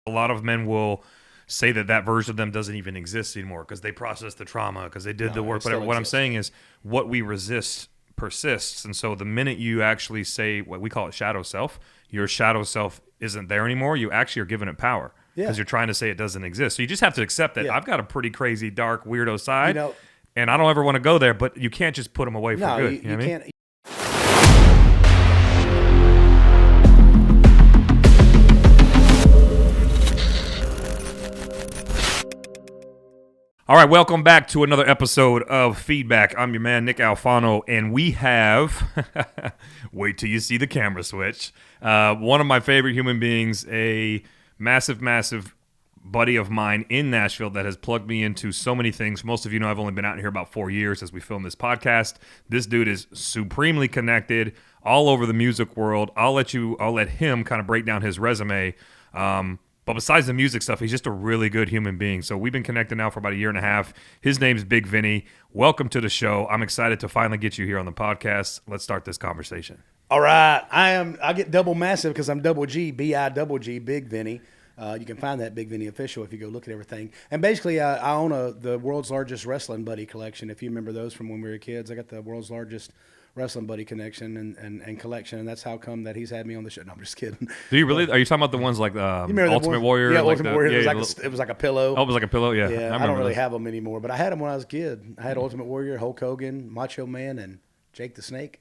A lot of men will say that version of them doesn't even exist anymore because they processed the trauma, because they did the work. But what I'm saying is what we resist persists. And so the minute you actually say what we call it shadow self, your shadow self isn't there anymore. You actually are giving it power because you're trying to say it doesn't exist. So you just have to accept that I've got a pretty crazy, dark, weirdo side, and I don't ever want to go there, but you can't just put them away for good. You can't. All right, welcome back to another episode of Feedback. I'm your man, Nick Alfano, and we have, wait till you see the camera switch, one of my favorite human beings, a massive buddy of mine in Nashville that has plugged me into so many things. Most of you know I've only been out here about 4 years as we film this podcast. This dude is supremely connected all over the music world. I'll let him kind of break down his resume. But besides the music stuff, he's just a really good human being. So we've been connected now for about a year and a half. His name's Big Vinny. Welcome to the show. I'm excited to finally get you here on the podcast. Let's start this conversation. All right. I get double massive because I'm double G, B-I-double-G, Big Vinny. You can find that Big Vinny official if you go look at everything. And basically, I own the world's largest wrestling buddy collection. If you remember those from when we were kids, I got the world's largest wrestling buddy connection and collection, and that's how come that he's had me on the show. No, I'm just kidding. Do you really? Are you talking about the ones like Ultimate Warrior? Yeah, like Ultimate Warrior. It was like a pillow. Oh, it was like a pillow. Yeah, yeah. I don't really have them anymore, but I had them when I was a kid. I had Ultimate Warrior, Hulk Hogan, Macho Man, and Jake the Snake.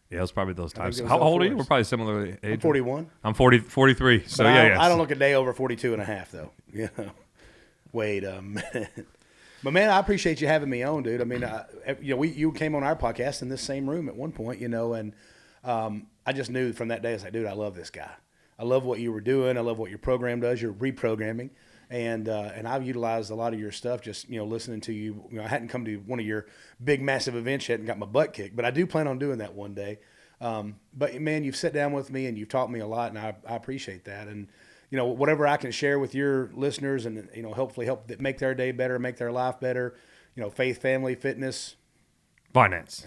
Yeah, it was probably those times. How old are you? We're probably similar age. I'm 41. I'm 43. So yeah. I don't look a day over 42 and a half, though. You know. Wait a minute. But man, I appreciate you having me on, dude. I mean, you came on our podcast in this same room at one point, and I just knew from that day, I was like, dude, I love this guy. I love what you were doing. I love what your program does. You're reprogramming, and I've utilized a lot of your stuff. Just listening to you. I hadn't come to one of your big, massive events yet and got my butt kicked, but I do plan on doing that one day. But man, you've sat down with me and you've taught me a lot, and I appreciate that. And whatever I can share with your listeners and, hopefully help make their day better, make their life better, faith, family, fitness. Finance.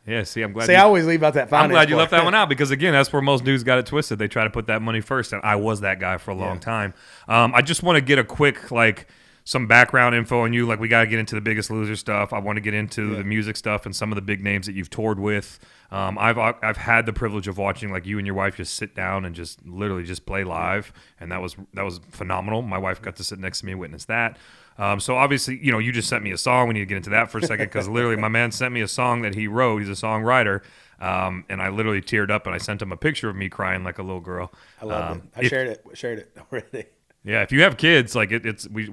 Yeah, see, I'm glad. I always leave out that finance. I'm glad you left that one out because, again, that's where most dudes got it twisted. They try to put that money first, and I was that guy for a long time. I just want to get a quick, some background info on you. We got to get into the Biggest Loser stuff. I want to get into the music stuff and some of the big names that you've toured with. I've had the privilege of watching you and your wife just sit down and just literally just play live, and that was phenomenal. My wife got to sit next to me and witness that. So obviously, you just sent me a song. We need to get into that for a second because literally my man sent me a song that he wrote. He's a songwriter. And I literally teared up and I sent him a picture of me crying like a little girl. I love it. I shared it already. Yeah, if you have kids, we'll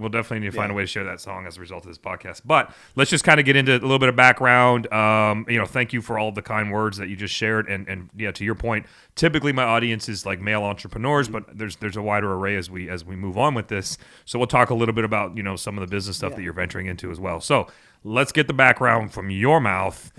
definitely need to find a way to share that song as a result of this podcast. But let's just kind of get into a little bit of background. Thank you for all of the kind words that you just shared. And yeah, to your point, typically my audience is male entrepreneurs, but there's a wider array as we move on with this. So we'll talk a little bit about some of the business stuff that you're venturing into as well. So let's get the background from your mouth.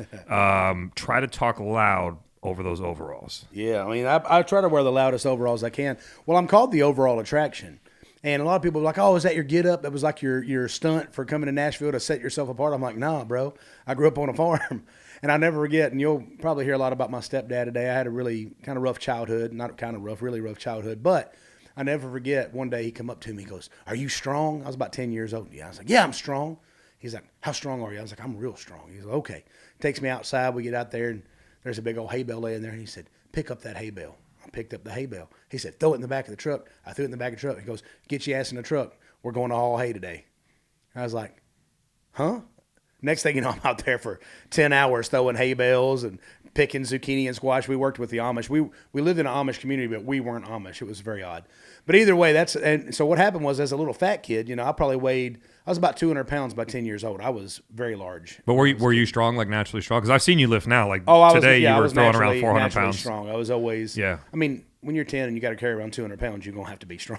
Try to talk loud over those overalls. Yeah, I mean, I try to wear the loudest overalls I can. Well, I'm called the overall attraction. And a lot of people are like, oh, is that your get up? That was like your stunt for coming to Nashville to set yourself apart. I'm like, nah, bro. I grew up on a farm. And I never forget, and you'll probably hear a lot about my stepdad today. I had a really kind of rough childhood. Not kind of rough, really rough childhood. But I never forget, one day he come up to me, he goes, are you strong? I was about 10 years old. Yeah, I was like, yeah, I'm strong. He's like, how strong are you? I was like, I'm real strong. He's like, okay. Takes me outside. We get out there, and there's a big old hay bale laying there. And he said, pick up that hay bale. I picked up the hay bale. He said, throw it in the back of the truck. I threw it in the back of the truck. He goes, get your ass in the truck. We're going to haul hay today. I was like, huh? Next thing you know, I'm out there for 10 hours throwing hay bales and picking zucchini and squash. We worked with the Amish. We lived in an Amish community, but we weren't Amish. It was very odd. But either way, and so what happened was, as a little fat kid, I was about 200 pounds by 10 years old. I was very large. But were you strong, naturally strong? Because I've seen you lift now. Today you were throwing around 400 pounds. Strong. I was always. Yeah. I mean, when you're 10 and you got to carry around 200 pounds, you're going to have to be strong,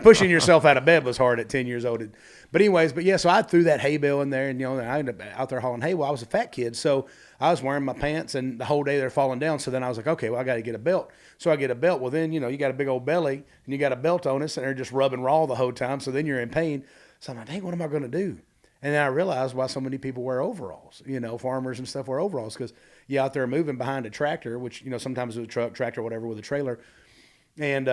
Pushing yourself out of bed was hard at 10 years old. But anyways, so I threw that hay bale in there, and, I ended up out there hauling hay. Well, I was a fat kid, so I was wearing my pants, and the whole day they're falling down. So then I was like, okay, well, I got to get a belt. So I get a belt. Well, then, you got a big old belly, and you got a belt on us, and they're just rubbing raw the whole time. So then you're in pain. So I'm like, dang, what am I going to do? And then I realized why so many people wear overalls, farmers and stuff wear overalls, because you're out there moving behind a tractor, which, sometimes with a truck, tractor, whatever, with a trailer. And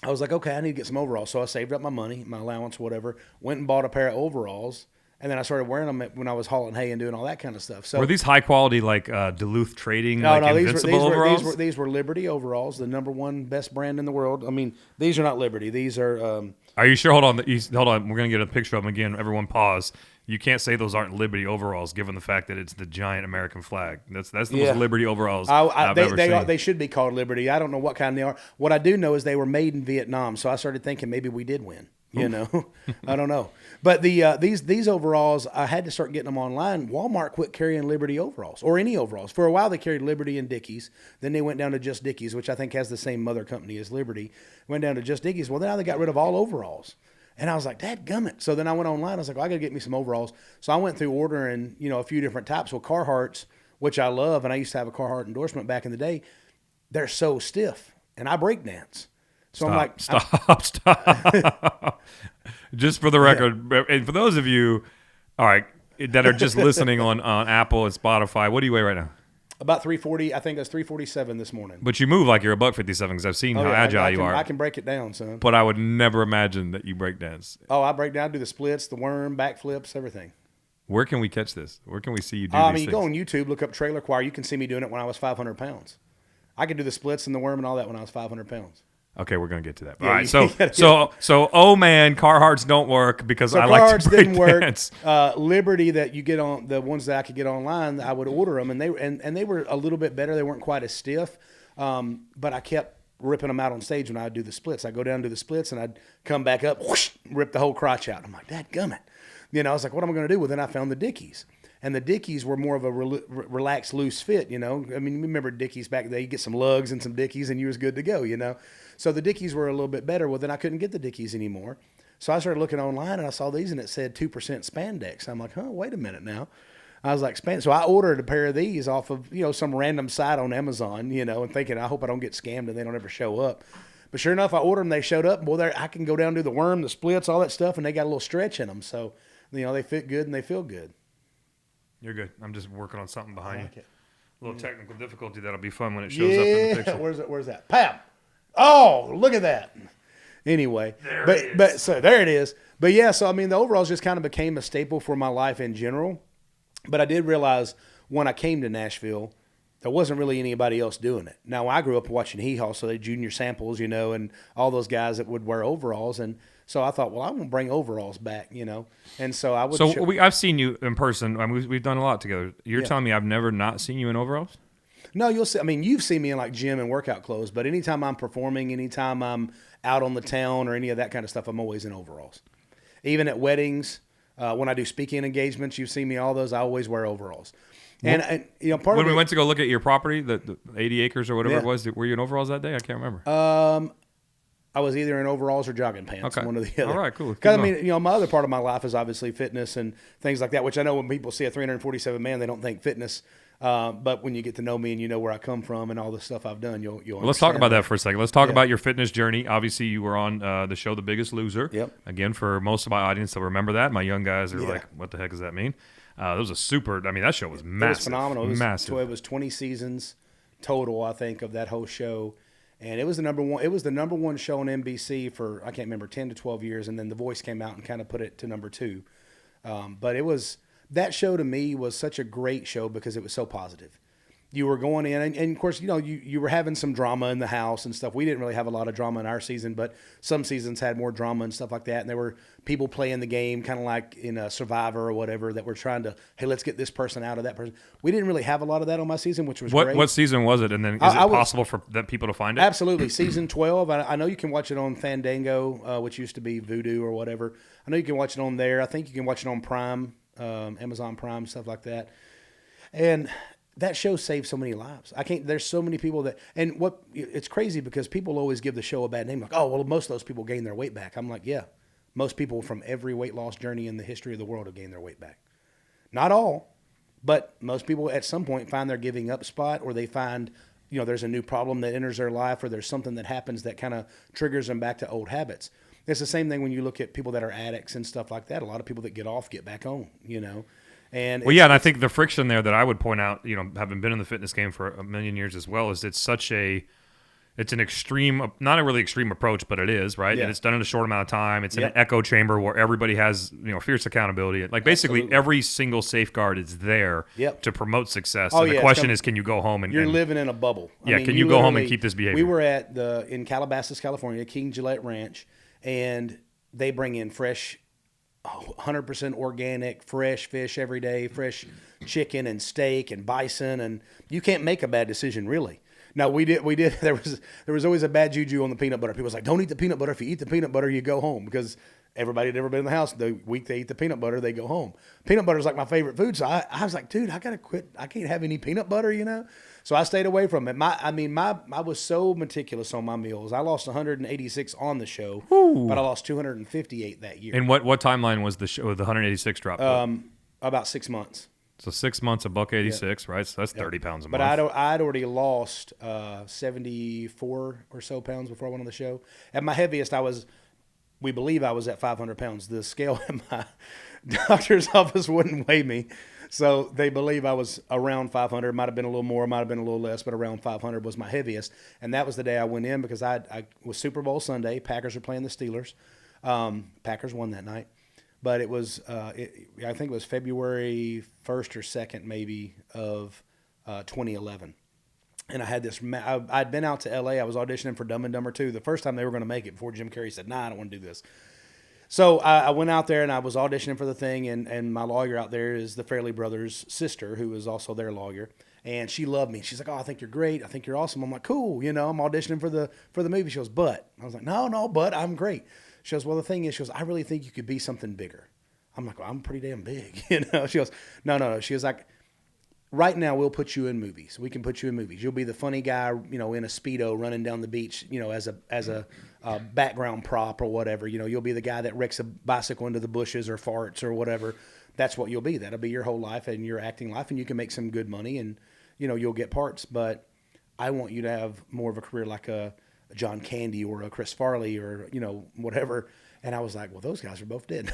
I was like, okay, I need to get some overalls. So I saved up my money, my allowance, whatever, went and bought a pair of overalls. And then I started wearing them when I was hauling hay and doing all that kind of stuff. So Were these high quality, like Duluth Trading, no, like no, Invincible overalls? these were Liberty overalls, the number one best brand in the world. I mean, these are not Liberty. These are. Are you sure? Hold on. Hold on. We're going to get a picture of them again. Everyone pause. You can't say those aren't Liberty overalls, given the fact that it's the giant American flag. That's the most Liberty overalls I've ever seen. They should be called Liberty. I don't know what kind they are. What I do know is they were made in Vietnam, so I started thinking maybe we did win. You know, I don't know. But these overalls, I had to start getting them online. Walmart quit carrying Liberty overalls or any overalls. For a while, they carried Liberty and Dickies. Then they went down to just Dickies, which I think has the same mother company as Liberty. Went down to just Dickies. Well, now they got rid of all overalls. And I was like, dadgummit. So then I went online. I was like, well, I got to get me some overalls. So I went through ordering, a few different types. Well, Carhartts, which I love, and I used to have a Carhartt endorsement back in the day, they're so stiff. And I break dance. So I'm like, stop. Just for the record, and for those of you, all right, that are just listening on Apple and Spotify, what do you weigh right now? About 340. I think it was 347 this morning. But you move like you're a $157 because I've seen how agile you are. I can break it down, son. But I would never imagine that you break dance. Oh, I break down, I do the splits, the worm, backflips, everything. Where can we catch this? Where can we see you do these things? You go on YouTube, look up Trailer Choir. You can see me doing it when I was 500 pounds. I could do the splits and the worm and all that when I was 500 pounds. Okay, we're gonna get to that. All right, so oh man, Carhartts don't work because I like to break dance. Liberty that you get on, the ones that I could get online, I would order them, and they were a little bit better. They weren't quite as stiff, but I kept ripping them out on stage when I would do the splits. I'd go down to the splits and I'd come back up, whoosh, rip the whole crotch out. I'm like, dadgummit. I was like, what am I gonna do? Well, then I found the Dickies. And the Dickies were more of a relaxed, loose fit, I mean, remember Dickies back then? You get some lugs and some Dickies and you was good to go, So the Dickies were a little bit better. Well, then I couldn't get the Dickies anymore. So I started looking online and I saw these and it said 2% spandex. I'm like, wait a minute now. I was like, spandex. So I ordered a pair of these off of, some random site on Amazon, and thinking, I hope I don't get scammed and they don't ever show up. But sure enough, I ordered them. They showed up. Boy, I can go down to the worm, the splits, all that stuff, and they got a little stretch in them. So, they fit good and they feel good. You're good. I'm just working on something behind you. A little technical difficulty that'll be fun when it shows up in the picture. Where's that? Pam! Oh, look at that. Anyway, so there it is. But yeah, so I mean, the overalls just kind of became a staple for my life in general. But I did realize when I came to Nashville, there wasn't really anybody else doing it. Now, I grew up watching Hee Haw, so they Junior Samples, and all those guys that would wear overalls. And so I thought, well, I'm going to bring overalls back, And so I would. So I've seen you in person. I mean, we've done a lot together. You're telling me I've never not seen you in overalls? No, you'll see. I mean, you've seen me in like gym and workout clothes, but anytime I'm performing, anytime I'm out on the town or any of that kind of stuff, I'm always in overalls. Even at weddings, when I do speaking engagements, you've seen me all those. I always wear overalls. And part when of we went to go look at your property, the 80 acres or whatever it was, were you in overalls that day? I can't remember. I was either in overalls or jogging pants, one or the other. All right, cool. Because I mean, my other part of my life is obviously fitness and things like that, which I know when people see a 347 man, they don't think fitness. But when you get to know me and you know where I come from and all the stuff I've done, you'll understand. Let's talk about that for a second. Let's talk about your fitness journey. Obviously, you were on the show The Biggest Loser. Yep. Again, for most of my audience, they'll remember that. My young guys are like, what the heck does that mean? That was a super – I mean, that show was massive. It was phenomenal. Massive. It was 20 seasons total, I think, of that whole show. And it was the number one. It was the number one show on NBC for, I can't remember, 10 to 12 years. And then The Voice came out and kind of put it to number 2. But it was – that show to me was such a great show because it was so positive. You were going in, and of course, you were having some drama in the house and stuff. We didn't really have a lot of drama in our season, but some seasons had more drama and stuff like that. And there were people playing the game, kind of like in a Survivor or whatever, that were trying to, hey, let's get this person out of that person. We didn't really have a lot of that on my season, which was great. What season was it? And then is it possible for people to find it? Absolutely. Season 12. I know you can watch it on Fandango, which used to be Vudu or whatever. I know you can watch it on there. I think you can watch it on Prime, Amazon Prime, stuff like that. And that show saved so many lives. There's so many people it's crazy because people always give the show a bad name. Like, oh, well, most of those people gain their weight back. I'm like, yeah, most people from every weight loss journey in the history of the world have gained their weight back. Not all, but most people at some point find their giving up spot, or they find, there's a new problem that enters their life, or there's something that happens that kind of triggers them back to old habits. It's the same thing when you look at people that are addicts and stuff like that. A lot of people that get off get back on, And and I think the friction there that I would point out, having been in the fitness game for a million years as well, is it's such a It's an extreme, not a really extreme approach, but it is, right? Yeah. And it's done in a short amount of time. It's in Yep. an echo chamber where everybody has, fierce accountability. Like basically Absolutely. every single safeguard is there Yep. to promote success. Oh, And the yeah, question is, can you go home and You're living in a bubble. Yeah, can you go home and keep this behavior? We were in Calabasas, California, King Gillette Ranch, and they bring in fresh, 100% organic, fresh fish every day, fresh chicken and steak and bison, and you can't make a bad decision, really. Now we did. There was always a bad juju on the peanut butter. People was like, "Don't eat the peanut butter. If you eat the peanut butter, you go home," because everybody had ever been in the house. The week they eat the peanut butter, they go home. Peanut butter is like my favorite food, so I was like, "Dude, I gotta quit. I can't have any peanut butter," So I stayed away from it. I was so meticulous on my meals. I lost 186 on the show, but I lost 258 that year. And what timeline was the show? The 186 drop? About 6 months. So 6 months, $186, right? So that's 30 pounds a month. But I'd already lost 74 or so pounds before I went on the show. At my heaviest, we believe I was at 500 pounds. The scale at my doctor's office wouldn't weigh me. So they believe I was around 500. Might have been a little more, might have been a little less, but around 500 was my heaviest. And that was the day I went in because I was Super Bowl Sunday. Packers were playing the Steelers. Packers won that night. But it was, I think it was February 1st or 2nd maybe of 2011. And I had this, I'd been out to L.A. I was auditioning for Dumb and Dumber 2. The first time they were going to make it before Jim Carrey said, "Nah, I don't want to do this." So I went out there and I was auditioning for the thing. And my lawyer out there is the Fairley brothers' sister, who is also their lawyer. And she loved me. She's like, "Oh, I think you're great. I think you're awesome." I'm like, "Cool. I'm auditioning for the movie." She goes, "But." I was like, No, but I'm great." She goes, "Well, the thing is," she goes, "I really think you could be something bigger." I'm like, "Well, I'm pretty damn big." She goes, No. She was like, "Right now we'll put you in movies. We can put you in movies. You'll be the funny guy, in a Speedo running down the beach, as a background prop or whatever. You'll be the guy that wrecks a bicycle into the bushes or farts or whatever. That's what you'll be. That'll be your whole life and your acting life, and you can make some good money and, you'll get parts. But I want you to have more of a career like a John Candy or a Chris Farley or, whatever." And I was like, "Well, those guys are both dead."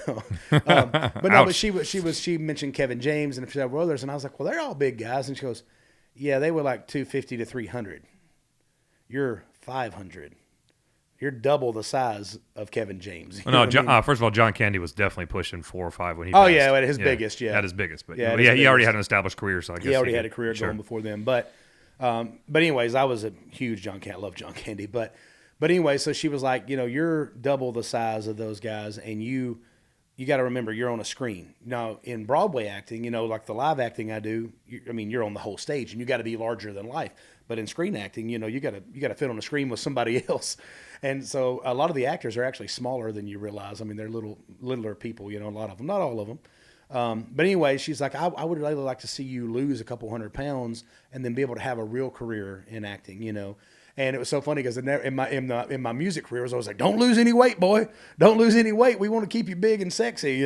But she mentioned Kevin James and several others. And I was like, "Well, they're all big guys." And she goes, "Yeah, they were like 250 to 300. You're 500. You're double the size of Kevin James." Well, no, first of all, John Candy was definitely pushing 4 or 5 when he passed. Yeah, at his biggest, yeah. At his biggest. But Yeah, he already had an established career, so I guess he already had a career sure. going before them. But anyways, I was a huge John Candy. I love John Candy. But anyway, so she was like, "You're double the size of those guys, and you got to remember you're on a screen." Now, in Broadway acting, like the live acting I do, you're on the whole stage, and you got to be larger than life. But in screen acting, you got to fit on a screen with somebody else. And so a lot of the actors are actually smaller than you realize. They're littler people, a lot of them, not all of them. But anyway, she's like, I would really like to see you lose a couple 100 pounds and then be able to have a real career in acting, And it was so funny because in my music career, I was always like, "Don't lose any weight, boy. Don't lose any weight. We want to keep you big and sexy,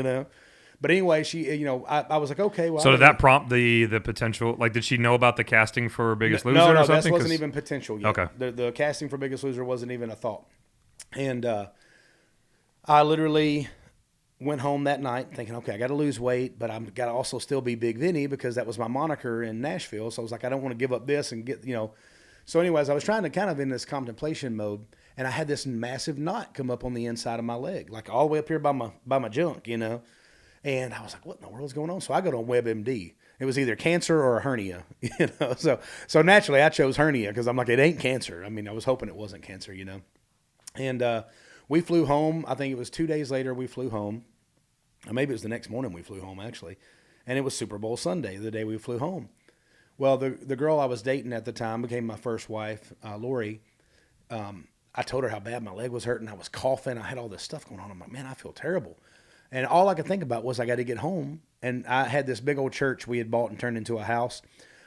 But anyway, she, I was like, "Okay, well." So did that prompt the potential? Like, did she know about the casting for Biggest Loser no, or something? That wasn't even potential yet. Okay. The casting for Biggest Loser wasn't even a thought. And I literally went home that night thinking, "Okay, I got to lose weight, but I'm got to also still be Big Vinny because that was my moniker in Nashville." So I was like, "I don't want to give up this and get, So anyways, I was trying to kind of in this contemplation mode, and I had this massive knot come up on the inside of my leg, like all the way up here by my junk, And I was like, "What in the world's going on?" So I go to WebMD. It was either cancer or a hernia, So naturally, I chose hernia because I'm like, it ain't cancer. I was hoping it wasn't cancer, And we flew home. I think it was 2 days later we flew home. Or maybe it was the next morning we flew home, actually. And it was Super Bowl Sunday, the day we flew home. Well, the girl I was dating at the time became my first wife, Lori. I told her how bad my leg was hurting. I was coughing. I had all this stuff going on. I'm like, "Man, I feel terrible." And all I could think about was I got to get home. And I had this big old church we had bought and turned into a house.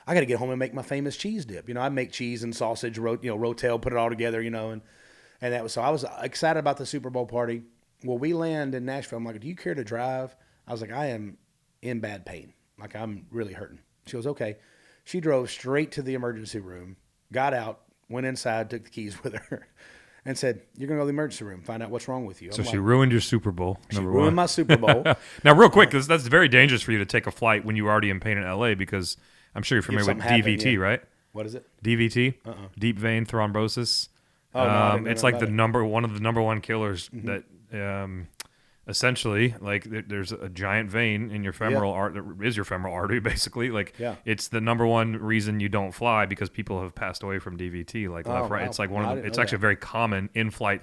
I got to get home and make my famous cheese dip. I make cheese and sausage, rotel, put it all together, and that was, so I was excited about the Super Bowl party. Well, we land in Nashville. I'm like, "Do you care to drive?" I was like, "I am in bad pain. Like, I'm really hurting." She goes, "Okay." She drove straight to the emergency room, got out, went inside, took the keys with her, and said, "You're going to go to the emergency room, find out what's wrong with you." So she ruined your Super Bowl. She ruined my Super Bowl. Now, real quick, because that's very dangerous for you to take a flight when you're already in pain in L.A. because I'm sure you're familiar with DVT, right? What is it? DVT, deep vein thrombosis. Oh, no, I didn't know It's nothing like about it. one of the number one killers that essentially, like there's a giant vein in your femoral artery that is your femoral artery, basically. Like it's the number one reason you don't fly because people have passed away from DVT, like left, right. Wow. It's like No, I one of didn't the, it's know actually that. a very common in-flight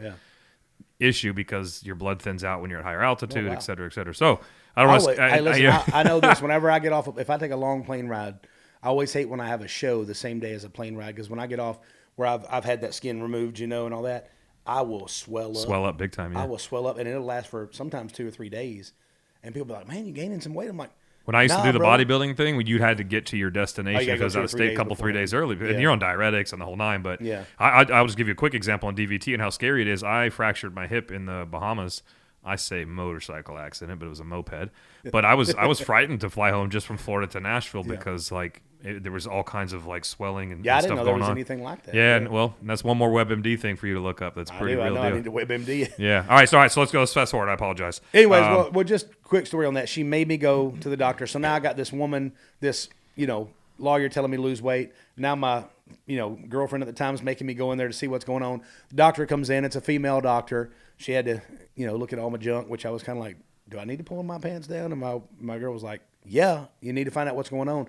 issue because your blood thins out when you're at higher altitude, wow. et cetera, et cetera. So I don't want to. Hey, listen, I know this. Whenever I get off, if I take a long plane ride, I always hate when I have a show the same day as a plane ride because when I get off, where I've had that skin removed, and all that, I will swell up big time. Yeah. I will swell up, and it'll last for sometimes 2 or 3 days. And people be like, "Man, you gaining some weight?" I'm like, when I used to nah, do the bro. bodybuilding thing, you had to get to your destination gotta go because 2 I or would 3 stay a days couple, 3 days early. Yeah. And you're on diuretics and the whole nine. But Yeah. I'll just give you a quick example on DVT and how scary it is. I fractured my hip in the Bahamas. I say motorcycle accident, but it was a moped. But I was frightened to fly home just from Florida to Nashville because there was all kinds of like swelling and, Yeah, I and didn't stuff know there going was on. anything like that. Yeah, and that's one more WebMD thing for you to look up. That's pretty real I know. deal. I need to WebMD. Yeah. All right. So let's fast forward. I apologize. Anyways, well, just quick story on that. She made me go to the doctor. So now I got this woman, this, lawyer telling me to lose weight. Now my, girlfriend at the time is making me go in there to see what's going on. The doctor comes in. It's a female doctor. She had to, look at all my junk, which I was kind of like, do I need to pull my pants down? And my girl was like, yeah, you need to find out what's going on.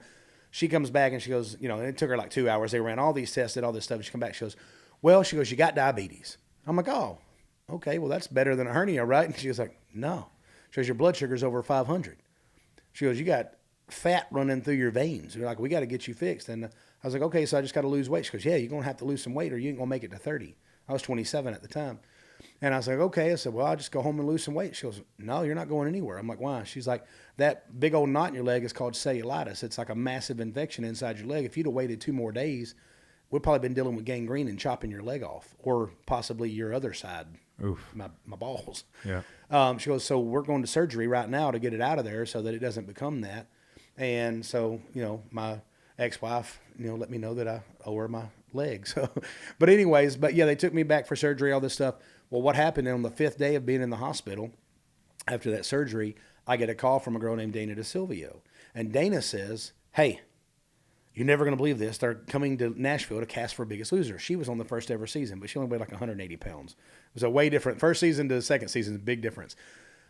She comes back and she goes, it took her like 2 hours. They ran all these tests, did all this stuff. She come back. She goes, well, you got diabetes. I'm like, oh, okay. Well, that's better than a hernia, right? And she was like, no. She goes, your blood sugar's over 500. She goes, you got fat running through your veins. You're like, we got to get you fixed. And I was like, okay, so I just got to lose weight. She goes, yeah, you're going to have to lose some weight or you ain't going to make it to 30. I was 27 at the time. And I was like, okay. I said, well, I'll just go home and lose some weight. She goes, no, you're not going anywhere. I'm like, why? She's like, that big old knot in your leg is called cellulitis. It's like a massive infection inside your leg. If you'd have waited 2 more days, we'd probably been dealing with gangrene and chopping your leg off or possibly your other side, my balls. Yeah. She goes, so we're going to surgery right now to get it out of there so that it doesn't become that. And so, my ex-wife, let me know that I owe her my leg. So, but yeah, they took me back for surgery, all this stuff. Well, what happened on the 5th day of being in the hospital after that surgery, I get a call from a girl named Dana DeSilvio. And Dana says, hey, you're never going to believe this. They're coming to Nashville to cast for Biggest Loser. She was on the first ever season, but she only weighed like 180 pounds. It was a way different. First season to the second season is a big difference.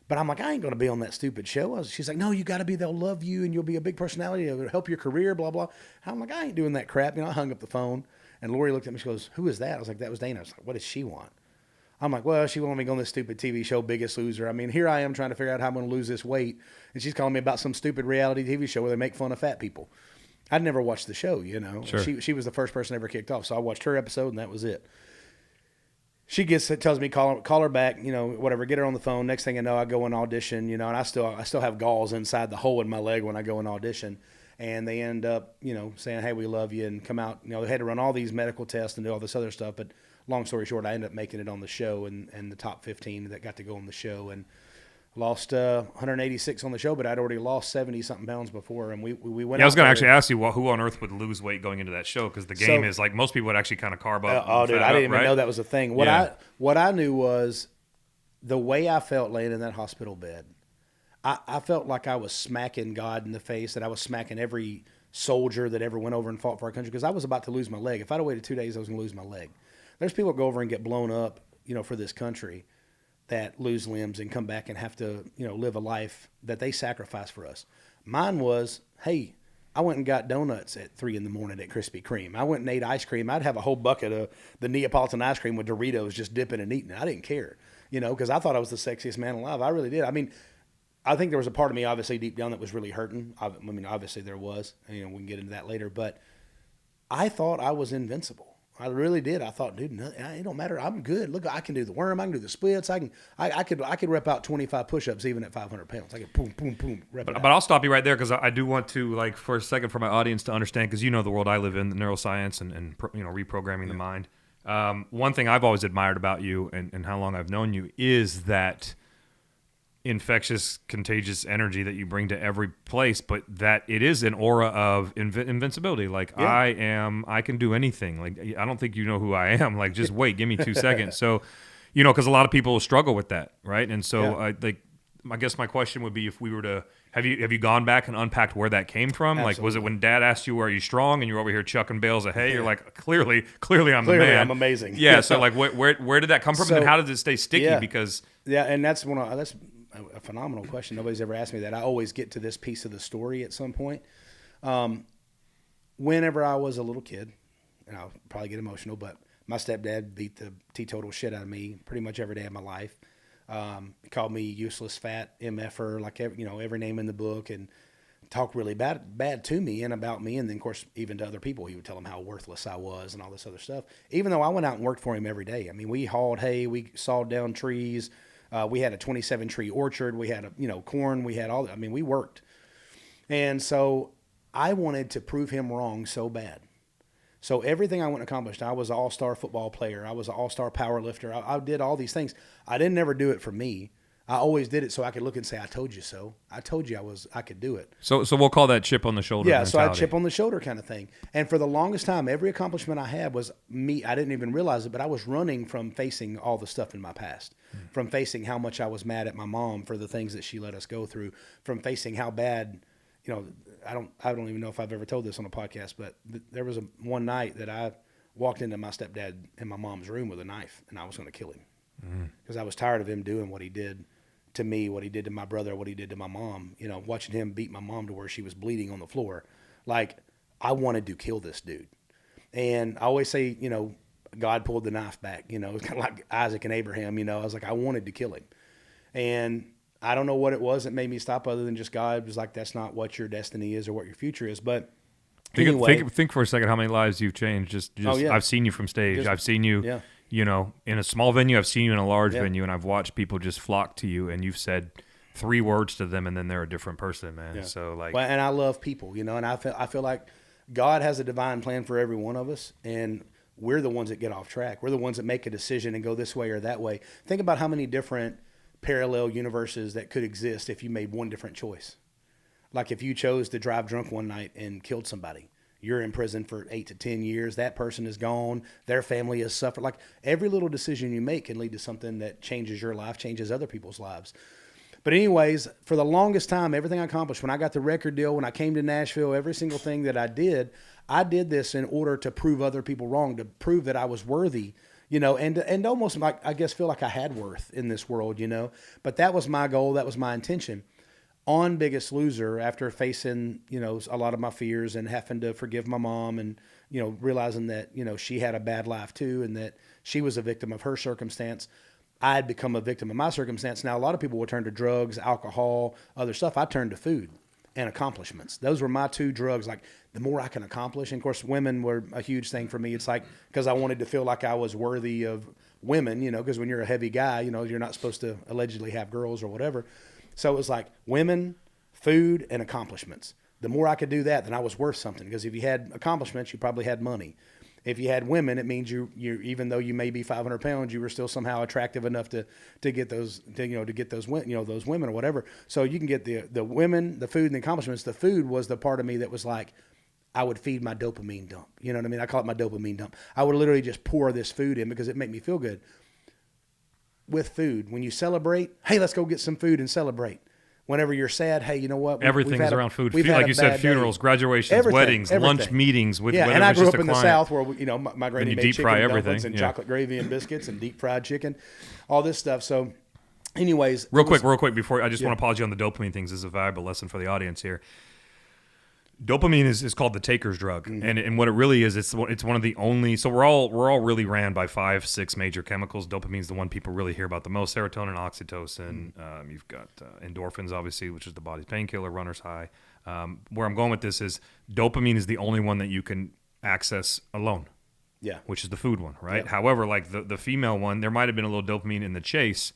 But I'm like, I ain't going to be on that stupid show. She's like, no, you got to be. They'll love you, and you'll be a big personality. It'll help your career, blah, blah. I'm like, I ain't doing that crap. I hung up the phone, and Lori looked at me. She goes, who is that? I was like, that was Dana. I was like, what does she want? I'm like, well, she wanted me to go on this stupid TV show, Biggest Loser. I mean, here I am trying to figure out how I'm going to lose this weight, and she's calling me about some stupid reality TV show where they make fun of fat people. I'd never watched the show, Sure. She was the first person ever kicked off, so I watched her episode, and that was it. She tells me, call her back, whatever, get her on the phone. Next thing I know, I go and audition, and I still have galls inside the hole in my leg when I go and audition. And they end up, saying, hey, we love you, and come out. They had to run all these medical tests and do all this other stuff. But long story short, I ended up making it on the show and the top 15 that got to go on the show. And lost 186 on the show, but I'd already lost 70-something pounds before. And we went Yeah, I was going to out actually there. ask you who on earth would lose weight going into that show because the game is like most people would actually kind of carb up. Oh, dude, fat I didn't up, even right? know that was a thing. What I knew was the way I felt laying in that hospital bed, I felt like I was smacking God in the face, that I was smacking every soldier that ever went over and fought for our country because I was about to lose my leg. If I'd have waited 2 days, I was going to lose my leg. There's people that go over and get blown up, for this country that lose limbs and come back and have to, live a life that they sacrifice for us. Mine was, hey, I went and got donuts at 3 a.m. at Krispy Kreme. I went and ate ice cream. I'd have a whole bucket of the Neapolitan ice cream with Doritos just dipping and eating it. I didn't care, because I thought I was the sexiest man alive. I really did. I mean, I think there was a part of me, obviously, deep down that was really hurting. I mean, obviously there was. We can get into that later. But I thought I was invincible. I really did. I thought, dude, it don't matter. I'm good. Look, I can do the worm. I can do the splits. I could rep out 25 push-ups even at 500 pounds. I could boom, boom, boom, rep it out. But I'll stop you right there because I do want to, for a second for my audience to understand, because the world I live in, the neuroscience and reprogramming the mind. One thing I've always admired about you and how long I've known you is that infectious, contagious energy that you bring to every place, but that it is an aura of invincibility. Like, yeah. I can do anything. Like, I don't think you know who I am. Like, just wait, give me 2 seconds. So, because a lot of people struggle with that, right? And so, I guess my question would be, if we were to have you gone back and unpacked where that came from? Absolutely. Like, was it when Dad asked you, "Are you strong?" and you're over here chucking bales of hay? You're like, clearly, I'm the man. I'm amazing. Yeah. So like, where did that come from, So, and how did it stay sticky? yeah. Because Yeah, and that's a phenomenal question. Nobody's ever asked me that. I always get to this piece of the story at some point. Whenever I was a little kid, and I'll probably get emotional, but my stepdad beat the teetotal shit out of me pretty much every day of my life. He called me useless, fat, MFer, like every name in the book, and talked really bad to me and about me. And then, of course, even to other people, he would tell them how worthless I was and all this other stuff. Even though I went out and worked for him every day. I mean, we hauled hay, we sawed down trees. We had a 27 tree orchard. We had corn. We had all that. I mean, we worked. And so I wanted to prove him wrong so bad. So everything I went and accomplished, I was an all-star football player. I was an all-star power lifter. I did all these things. I didn't ever do it for me. I always did it so I could look and say, I told you so. I told you I could do it. so we'll call that chip on the shoulder. Yeah, mentality. so I chip on the shoulder kind of thing. And for the longest time, every accomplishment I had was me. I didn't even realize it, but I was running from facing all the stuff in my past, from facing how much I was mad at my mom for the things that she let us go through, from facing how bad, I don't even know if I've ever told this on a podcast, but there was one night that I walked into my stepdad in my mom's room with a knife, and I was going to kill him because I was tired of him doing what he did to me, what he did to my brother, what he did to my mom, watching him beat my mom to where she was bleeding on the floor. Like, I wanted to kill this dude. And I always say, God pulled the knife back, it's kind of like Isaac and Abraham, I was like, I wanted to kill him. And I don't know what it was that made me stop, other than just God was like, that's not what your destiny is or what your future is. But anyway. Think for a second how many lives you've changed. Just I've seen you from stage. I've seen you, in a small venue. I've seen you in a large venue, and I've watched people just flock to you, and you've said 3 words to them, and then they're a different person, man. Yeah. So like, and I love people, and I feel like God has a divine plan for every one of us, and we're the ones that get off track. We're the ones that make a decision and go this way or that way. Think about how many different parallel universes that could exist if you made one different choice. Like if you chose to drive drunk one night and killed somebody, you're in prison for 8 to 10 years. That person is gone. Their family has suffered. Like every little decision you make can lead to something that changes your life, changes other people's lives. But anyways, for the longest time, everything I accomplished, when I got the record deal, when I came to Nashville, every single thing that I did this in order to prove other people wrong, to prove that I was worthy, and almost like, I guess, feel like I had worth in this world, But that was my goal. That was my intention. On Biggest Loser, after facing, a lot of my fears and having to forgive my mom and, realizing that, she had a bad life too and that she was a victim of her circumstance, I had become a victim of my circumstance. Now, a lot of people will turn to drugs, alcohol, other stuff. I turned to food and accomplishments. Those were my 2 drugs. Like, the more I can accomplish. And, of course, women were a huge thing for me. It's like, because I wanted to feel like I was worthy of women, because when you're a heavy guy, you're not supposed to allegedly have girls or whatever. So it was like women, food, and accomplishments. The more I could do that, then I was worth something. Because if you had accomplishments, you probably had money. If you had women, it means you even though you may be 500 pounds, you were still somehow attractive enough to get those those women or whatever. So you can get the women, the food, and the accomplishments. The food was the part of me that was like, I would feed my dopamine dump. You know what I mean? I call it my dopamine dump. I would literally just pour this food in because it made me feel good. With food, when you celebrate, hey, let's go get some food and celebrate. Whenever you're sad, hey, you know what? Everything is around food. Like you said, funerals, graduations, weddings, lunch meetings. And I grew up in the South where, my granny made chicken and dumplings and yeah. chocolate gravy and biscuits and deep fried chicken, all this stuff. So anyways. Real quick before, I just want to pause you on the dopamine things. This is a valuable lesson for the audience here. Dopamine is called the taker's drug, and what it really is, it's one of the only. So we're all really ran by 5-6 major chemicals. Dopamine is the one people really hear about the most. Serotonin, oxytocin. You've got endorphins, obviously, which is the body's painkiller, runner's high. Where I'm going with this is dopamine is the only one that you can access alone. Yeah, which is the food one, right? Yeah. However, like the female one, there might have been a little dopamine in the chase.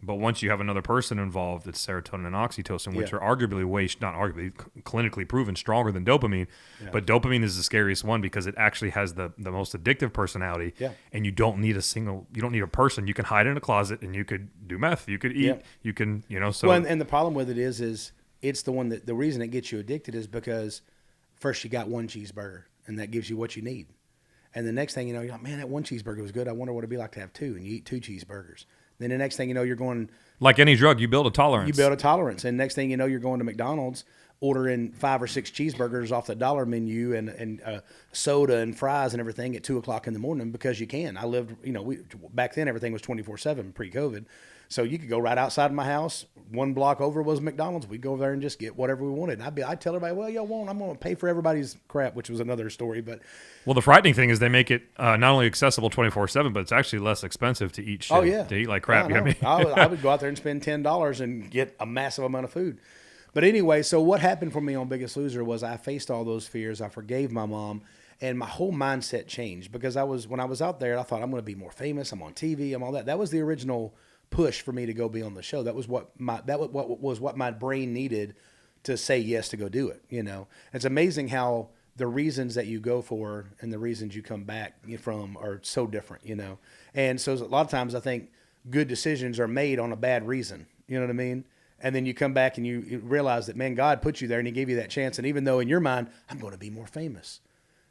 But once you have another person involved, it's serotonin and oxytocin, which are arguably clinically proven stronger than dopamine. Yeah. But dopamine is the scariest one because it actually has the most addictive personality. Yeah. And you don't need a person. You can hide in a closet and you could do meth. You could eat. You can, so. Well, and the problem with it is it's the one that the reason it gets you addicted is because first you got one cheeseburger and that gives you what you need. And the next thing you know, you're like, man, that one cheeseburger was good. I wonder what it'd be like to have 2. And you eat 2 cheeseburgers. Then the next thing you know, you're going. Like any drug, you build a tolerance. You build a tolerance, and next thing you know, you're going to McDonald's, ordering 5 or 6 cheeseburgers off the dollar menu and soda and fries and everything at 2:00 in the morning because you can. I lived, back then everything was 24/7 pre-COVID, so you could go right outside my house. 1 block over was McDonald's. We'd go over there and just get whatever we wanted. I'd tell everybody, well, y'all won't. I'm going to pay for everybody's crap, which was another story. But well, the frightening thing is they make it not only accessible 24/7, but it's actually less expensive to eat shit. Oh yeah, to eat like crap. Yeah, You know what I mean? I would go out there and spend $10 and get a massive amount of food. But anyway, so what happened for me on Biggest Loser was I faced all those fears. I forgave my mom, and my whole mindset changed because when I was out there, I thought I'm going to be more famous. I'm on TV. I'm all that. That was the original push for me to go be on the show. That was what my brain needed to say yes to go do it. It's amazing how the reasons that you go for and the reasons you come back from are so different. And so a lot of times I think good decisions are made on a bad reason. You know what I mean? And then you come back and you realize that, man, God put you there and he gave you that chance. And even though in your mind, I'm going to be more famous.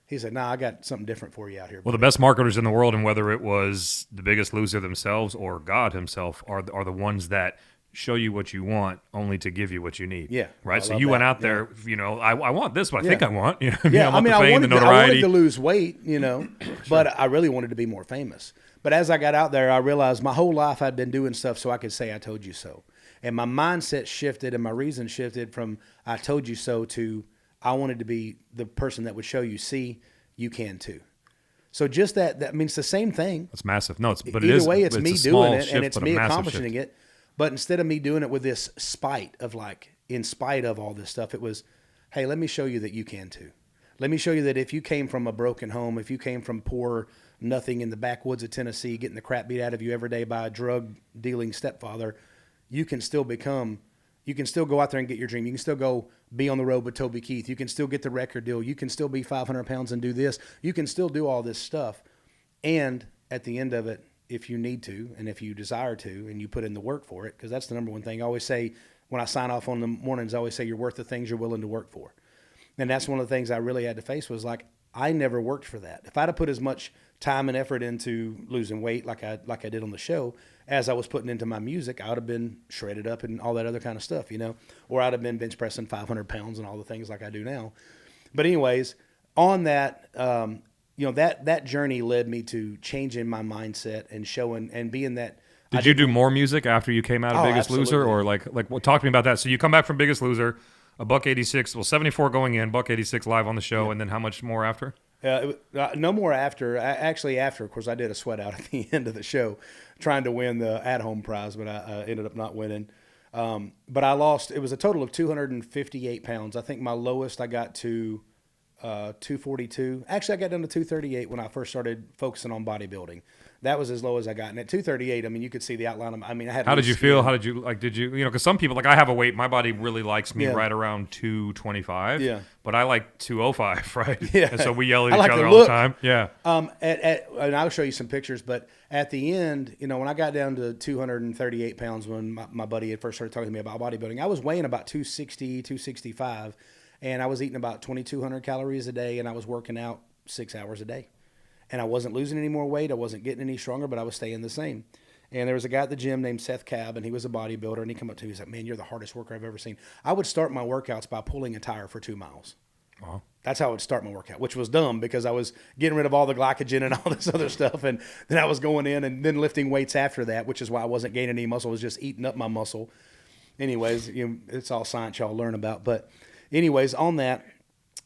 He's like, nah, I got something different for you out here. Well, the best marketers in the world, and whether it was the Biggest Loser themselves or God himself, are the ones that show you what you want only to give you what you need. Yeah. Right? So you went out there, I want this, what I think I want. I wanted to lose weight, sure. But I really wanted to be more famous. But as I got out there, I realized my whole life I'd been doing stuff so I could say I told you so. And my mindset shifted and my reason shifted from I told you so to I wanted to be the person that would show you, see, you can too. So just that means the same thing. It's massive. No, either way, it's me doing it and it's me accomplishing it. But instead of me doing it with this spite of in spite of all this stuff, it was, hey, let me show you that you can too. Let me show you that if you came from a broken home, if you came from poor, nothing in the backwoods of Tennessee, getting the crap beat out of you every day by a drug dealing stepfather, you can still go out there and get your dream. You can still go be on the road with Toby Keith. You can still get the record deal. You can still be 500 pounds and do this. You can still do all this stuff. And at the end of it, if you need to, and if you desire to, and you put in the work for it, because that's the number one thing. I always say, when I sign off on the mornings, I always say, you're worth the things you're willing to work for. And that's one of the things I really had to face was I never worked for that. If I'd have put as much time and effort into losing weight like I did on the show as I was putting into my music, I would have been shredded up and all that other kind of stuff, or I'd have been bench pressing 500 pounds and all the things like I do now. But anyways, on that, that journey led me to changing my mindset and showing and being that. Did you do more music after you came out of Biggest absolutely. Loser, or talk to me about that? So you come back from Biggest Loser, $186, well, 74 going in, $186 live on the show, and then how much more after? No more after. Actually, after, of course, I did a sweat out at the end of the show trying to win the at-home prize, but I ended up not winning. But I lost. It was a total of 258 pounds. I think my lowest I got to 242. Actually, I got down to 238 when I first started focusing on bodybuilding. That was as low as I got. And at 238, I mean, you could see the outline. I had. How did you feel? How did you because some people, I have a weight, my body really likes me right around 225. Yeah. But I like 205, right? Yeah. And so we yell at each other all the time. Yeah. And I'll show you some pictures, but at the end, when I got down to 238 pounds when my buddy had first started talking to me about bodybuilding, I was weighing about 260, 265, and I was eating about 2,200 calories a day, and I was working out 6 hours a day. And I wasn't losing any more weight. I wasn't getting any stronger, but I was staying the same. And there was a guy at the gym named Seth Cabb, and he was a bodybuilder. And he came up to me, he's like, man, you're the hardest worker I've ever seen. I would start my workouts by pulling a tire for 2 miles. Wow. That's how I would start my workout, which was dumb because I was getting rid of all the glycogen and all this other stuff. And then I was going in and then lifting weights after that, which is why I wasn't gaining any muscle. I was just eating up my muscle. Anyways, it's all science y'all learn about. But anyways, on that,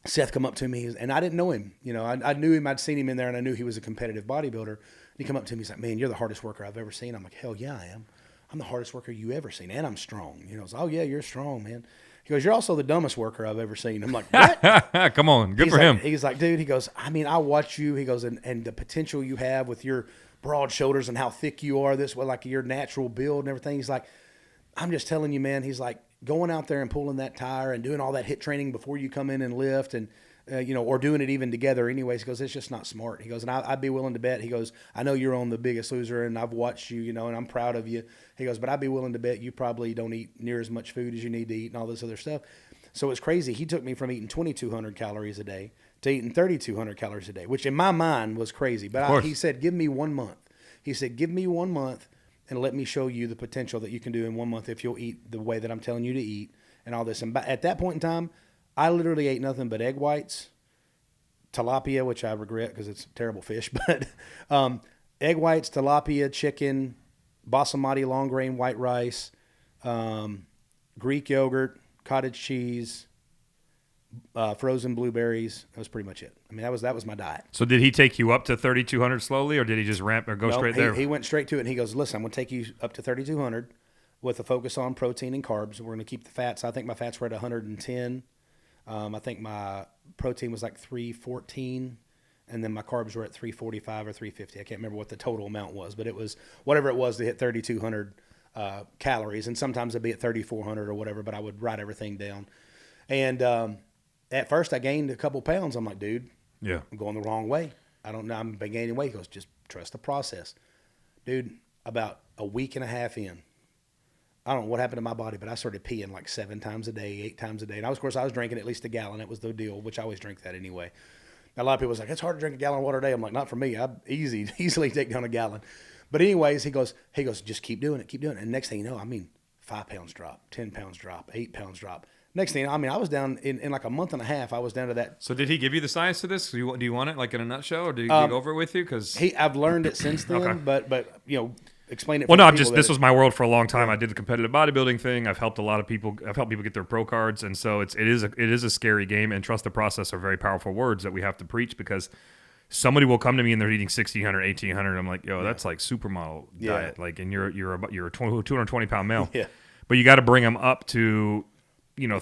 Seth come up to me, and I didn't know him. I knew him. I'd seen him in there, and I knew he was a competitive bodybuilder. And he come up to me, he's like, man, you're the hardest worker I've ever seen. I'm like, hell yeah, I am. I'm the hardest worker you ever seen, and I'm strong. I was, oh, yeah, you're strong, man. He goes, you're also the dumbest worker I've ever seen. I'm like, what? Come on, good for him. He's like, dude, he goes, I mean, I watch you. He goes, and the potential you have with your broad shoulders and how thick you are, your natural build and everything. He's like, I'm just telling you, man. He's like, going out there and pulling that tire and doing all that HIIT training before you come in and lift and or doing it even together anyways. He goes, it's just not smart. He goes, and I'd be willing to bet. He goes, I know you're on the Biggest Loser, and I've watched you, and I'm proud of you. He goes, but I'd be willing to bet you probably don't eat near as much food as you need to eat and all this other stuff. So it's crazy. He took me from eating 2,200 calories a day to eating 3,200 calories a day, which in my mind was crazy. But he said, give me 1 month. He said, give me 1 month, and let me show you the potential that you can do in 1 month if you'll eat the way that I'm telling you to eat and all this. And at that point in time, I literally ate nothing but egg whites, tilapia, which I regret because it's a terrible fish, but egg whites, tilapia, chicken, basmati long grain white rice, Greek yogurt, cottage cheese, frozen blueberries. That was pretty much it. I mean, that was my diet. So did he take you up to 3,200 slowly, or did he just ramp or go straight there? He went straight to it, and he goes, listen, I'm going to take you up to 3,200 with a focus on protein and carbs. We're going to keep the fats. I think my fats were at 110. I think my protein was like 314, and then my carbs were at 345 or 350. I can't remember what the total amount was, but it was whatever it was to hit 3,200 calories. And sometimes it'd be at 3,400 or whatever, but I would write everything down. And at first I gained a couple pounds. I'm like, dude, yeah, I'm going the wrong way. I don't know. I'm gaining weight. He goes, just trust the process. Dude, about a week and a half in, I don't know what happened to my body, but I started peeing like 7 times a day, 8 times a day. And of course, I was drinking at least a gallon. That was the deal, which I always drink that anyway. A lot of people was like, it's hard to drink a gallon of water a day. I'm like, not for me. I easily take down a gallon. But anyways, he goes, just keep doing it, keep doing it. And next thing you know, 5 pounds drop, 10 pounds drop, 8 pounds drop. Next thing, I was down in like a month and a half. I was down to that. So did he give you the science to this? Do you want it like in a nutshell, or did he go over it with you? Because I've learned it since then. Okay. But explain it. Well, no, this was my world for a long time. I did the competitive bodybuilding thing. I've helped a lot of people. I've helped people get their pro cards, and so it is a scary game. And trust the process are very powerful words that we have to preach, because somebody will come to me and they're eating 1,600, 1,800. I'm like, yo, that's like supermodel diet. Like, and you're a 220 pound male. Yeah. But you got to bring them up to,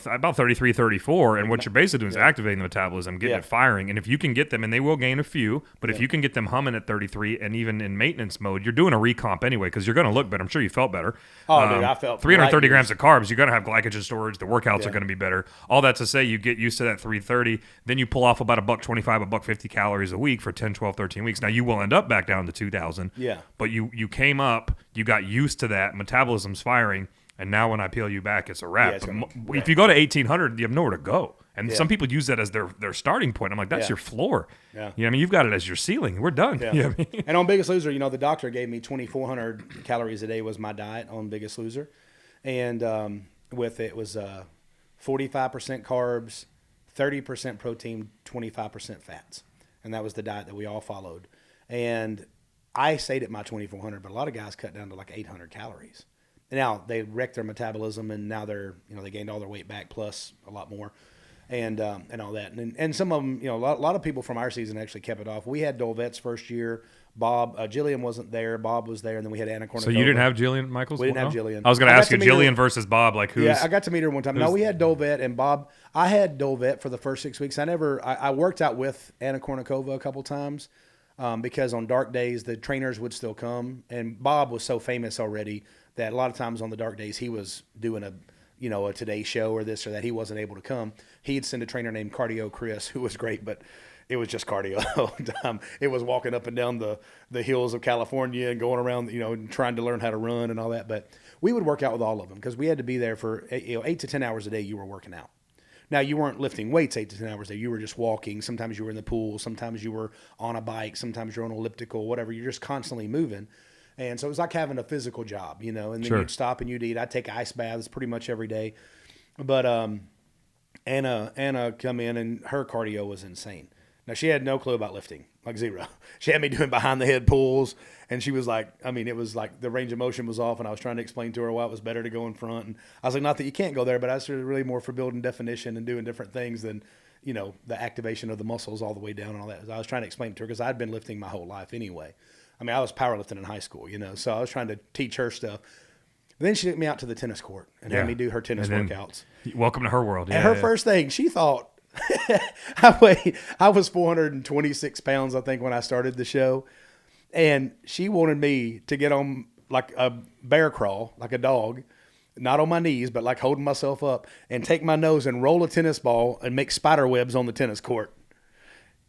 about 33, 34, and what you're basically doing is activating the metabolism, getting it firing. And if you can get them, and they will gain a few, but if you can get them humming at 33 and even in maintenance mode, you're doing a recomp anyway, because you're going to look better. I'm sure you felt better. Oh, dude, I felt 330 grams of carbs. You're going to have glycogen storage. The workouts are going to be better. All that to say, you get used to that 330, then you pull off about $125, $150 calories a week for 10, 12, 13 weeks. Now, you will end up back down to 2,000. Yeah. But you came up, you got used to that, metabolism's firing. And now when I peel you back, it's a wrap. Yeah, if you go to 1,800, you have nowhere to go. And some people use that as their starting point. I'm like, that's your floor. Yeah. You've got it as your ceiling. We're done. Yeah. You know what I mean? And on Biggest Loser, the doctor gave me 2,400 calories a day was my diet on Biggest Loser. And with it was 45% carbs, 30% protein, 25% fats. And that was the diet that we all followed. And I stayed at my 2,400, but a lot of guys cut down to like 800 calories. Now they wrecked their metabolism, and now they're they gained all their weight back plus a lot more, and all that. And some of them, a lot of people from our season actually kept it off. We had Dolvet's first year. Bob, Jillian wasn't there. Bob was there, and then we had Anna Kournikova. So you didn't have Jillian Michaels? We didn't have Jillian. I was going to ask you, Jillian versus Bob, like who's? Yeah, I got to meet her one time. No, we had Dolvet and Bob. I had Dolvet for the first 6 weeks. I worked out with Anna Kournikova a couple times. Because on dark days the trainers would still come, and Bob was so famous already that a lot of times on the dark days he was doing a Today Show or this or that. He wasn't able to come. He'd send a trainer named Cardio Chris, who was great, but it was just cardio all the time. It was walking up and down the hills of California and going around, and trying to learn how to run and all that. But we would work out with all of them because we had to be there for 8 to 10 hours a day. You were working out. Now, you weren't lifting weights 8 to 10 hours a day. You were just walking. Sometimes you were in the pool. Sometimes you were on a bike. Sometimes you're on an elliptical, whatever. You're just constantly moving. And so it was like having a physical job, and then you'd stop and you'd eat. I'd take ice baths pretty much every day. But Anna come in, and her cardio was insane. Now, she had no clue about lifting, like zero. She had me doing behind-the-head pulls, and she was like, it was like the range of motion was off, and I was trying to explain to her why it was better to go in front. And I was like, not that you can't go there, but I was really more for building definition and doing different things than, the activation of the muscles all the way down and all that. I was trying to explain to her because I'd been lifting my whole life anyway. I was powerlifting in high school, so I was trying to teach her stuff. Then she took me out to the tennis court and had me do her tennis workouts. Welcome to her world. And her first thing, she thought, I was 426 pounds, I think, when I started the show. And she wanted me to get on like a bear crawl, like a dog, not on my knees, but like holding myself up, and take my nose and roll a tennis ball and make spider webs on the tennis court.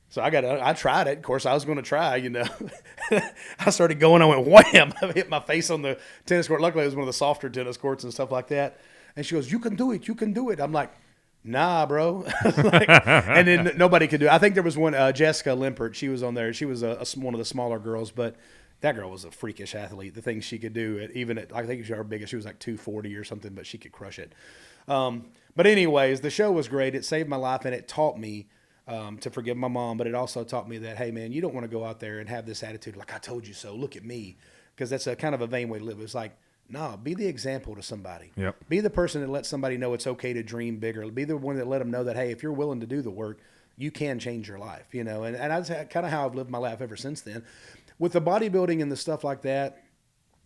So I tried it. Of course, I was going to try, I started going, I went wham, I hit my face on the tennis court. Luckily, it was one of the softer tennis courts and stuff like that. And she goes, you can do it. You can do it. I'm like, nah, bro. And then nobody could do it. I think there was one, Jessica Limpert. She was on there. She was one of the smaller girls, but that girl was a freakish athlete. The things she could do, I think she was our biggest. She was like 240 or something, but she could crush it. But anyways, the show was great. It saved my life, and it taught me to forgive my mom. But it also taught me that, hey man, you don't want to go out there and have this attitude like I told you so. Look at me, because that's a kind of a vain way to live. It's like, no, be the example to somebody. Yep. Be the person that lets somebody know it's okay to dream bigger. Be the one that let them know that, hey, if you're willing to do the work, you can change your life. And that's kind of how I've lived my life ever since then. With the bodybuilding and the stuff like that,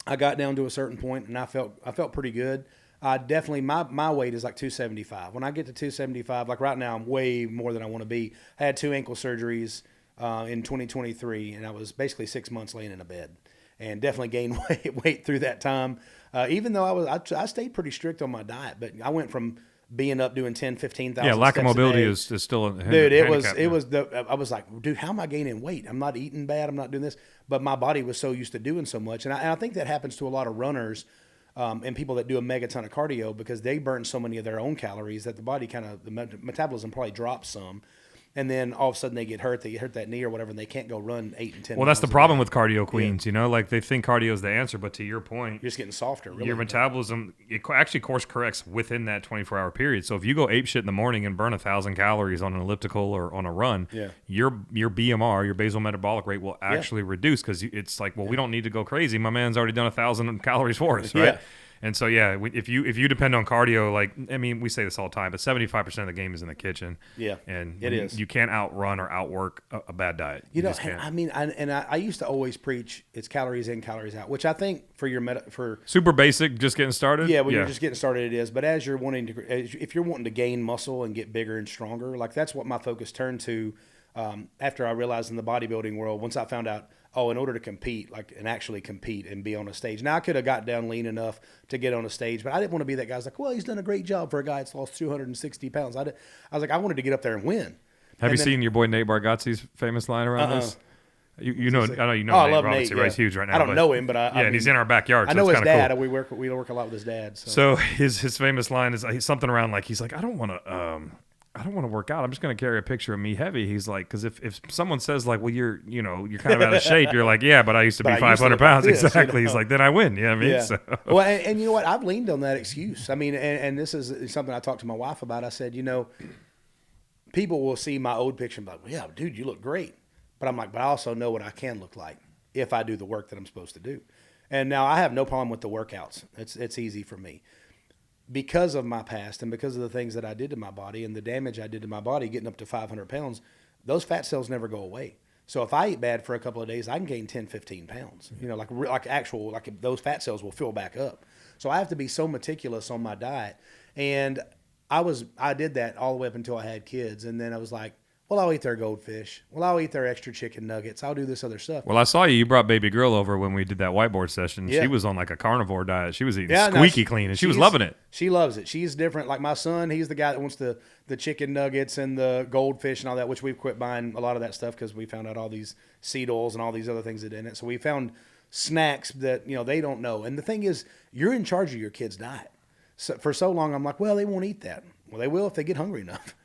I got down to a certain point and I felt pretty good. I definitely, my weight is like 275. When I get to 275, like right now, I'm way more than I want to be. I had 2 ankle surgeries in 2023, and I was basically 6 months laying in a bed, and definitely gained weight through that time. Even though I stayed pretty strict on my diet, but I went from being up doing 10, 15,000 Yeah, lack of steps a mobility day. is still a Dude, handicap. I was like, dude, how am I gaining weight? I'm not eating bad. I'm not doing this. But my body was so used to doing so much. And I think that happens to a lot of runners and people that do a mega ton of cardio, because they burn so many of their own calories that the body the metabolism probably drops some. And then all of a sudden they get hurt. They hurt that knee or whatever, and they can't go run 8 and 10 Well, that's miles the a problem day. with cardio queens, like they think cardio is the answer, but to your point, You're just getting softer. Really. your metabolism, it actually course corrects within that 24-hour period. So if you go ape shit in the morning and burn 1,000 calories on an elliptical or on a run, your BMR, your basal metabolic rate, will actually reduce, because it's like, well, we don't need to go crazy. My man's already done 1,000 calories for us, right? Yeah. And so, if you depend on cardio, like, I mean, we say this all the time, but 75% of the game is in the kitchen. Yeah, and it is. You can't outrun or outwork a bad diet. You just can't. I mean, I used to always preach it's calories in, calories out, which I think for your Super basic, just getting started. Yeah, when you're just getting started, it is. But as you're if you're wanting to gain muscle and get bigger and stronger, like that's what my focus turned to after I realized in the bodybuilding world, once I found out, in order to compete, and actually compete and be on a stage. Now, I could have got down lean enough to get on a stage, but I didn't want to be that guy who's like, well, he's done a great job for a guy that's lost 260 pounds. I was like, I wanted to get up there and win. Have you seen your boy Nate Bargatze's famous line around this? You know, I know you know I Nate love Robinson, Nate. right? He's huge right now. I don't know him, but and he's in our backyard. I So know it's his kinda dad. Cool. We work a lot with his dad. So his famous line is something around like, he's like, I don't want to work out. I'm just going to carry a picture of me heavy. He's like, because if someone says like, well, you're kind of out of shape, you're like, yeah, but I used to be 500 pounds. Like this, exactly. He's like, then I win. Yeah, I mean, yeah. So. Well, and you know what? I've leaned on that excuse. I mean, and this is something I talked to my wife about. I said, people will see my old picture and be like, well, yeah, dude, you look great. But I'm like, but I also know what I can look like if I do the work that I'm supposed to do. And now I have no problem with the workouts. It's easy for me. Because of my past and because of the things that I did to my body and the damage I did to my body getting up to 500 pounds, those fat cells never go away. So if I eat bad for a couple of days, I can gain 10, 15 pounds. Like those fat cells will fill back up. So I have to be so meticulous on my diet. And I did that all the way up until I had kids. And then I was like, well, I'll eat their goldfish. Well, I'll eat their extra chicken nuggets. I'll do this other stuff. Well, I saw you brought baby girl over when we did that whiteboard session. Yeah. She was on like a carnivore diet. She was eating squeaky clean, and she was loving it. She loves it. She's different. Like my son, he's the guy that wants the chicken nuggets and the goldfish and all that, which we've quit buying a lot of that stuff because we found out all these seed oils and all these other things that in it. So we found snacks that they don't know. And the thing is, you're in charge of your kid's diet. So for so long, I'm like, well, they won't eat that. Well, they will if they get hungry enough.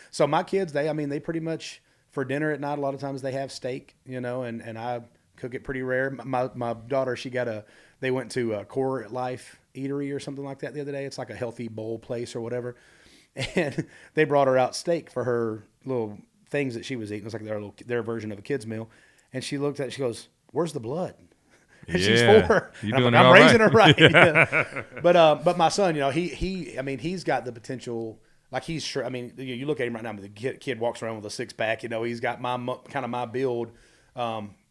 So my kids, they pretty much for dinner at night, a lot of times they have steak, and I cook it pretty rare. My daughter, they went to a Core Life Eatery or something like that the other day. It's like a healthy bowl place or whatever. And they brought her out steak for her little things that she was eating. It was like their version of a kid's meal. And she looked at it, she goes, where's the blood? And she's 4. I'm raising her right. Yeah. But my son, he's got the potential. Like he's sure. I mean, you look at him right now. The kid walks around with a 6-pack. He's got my build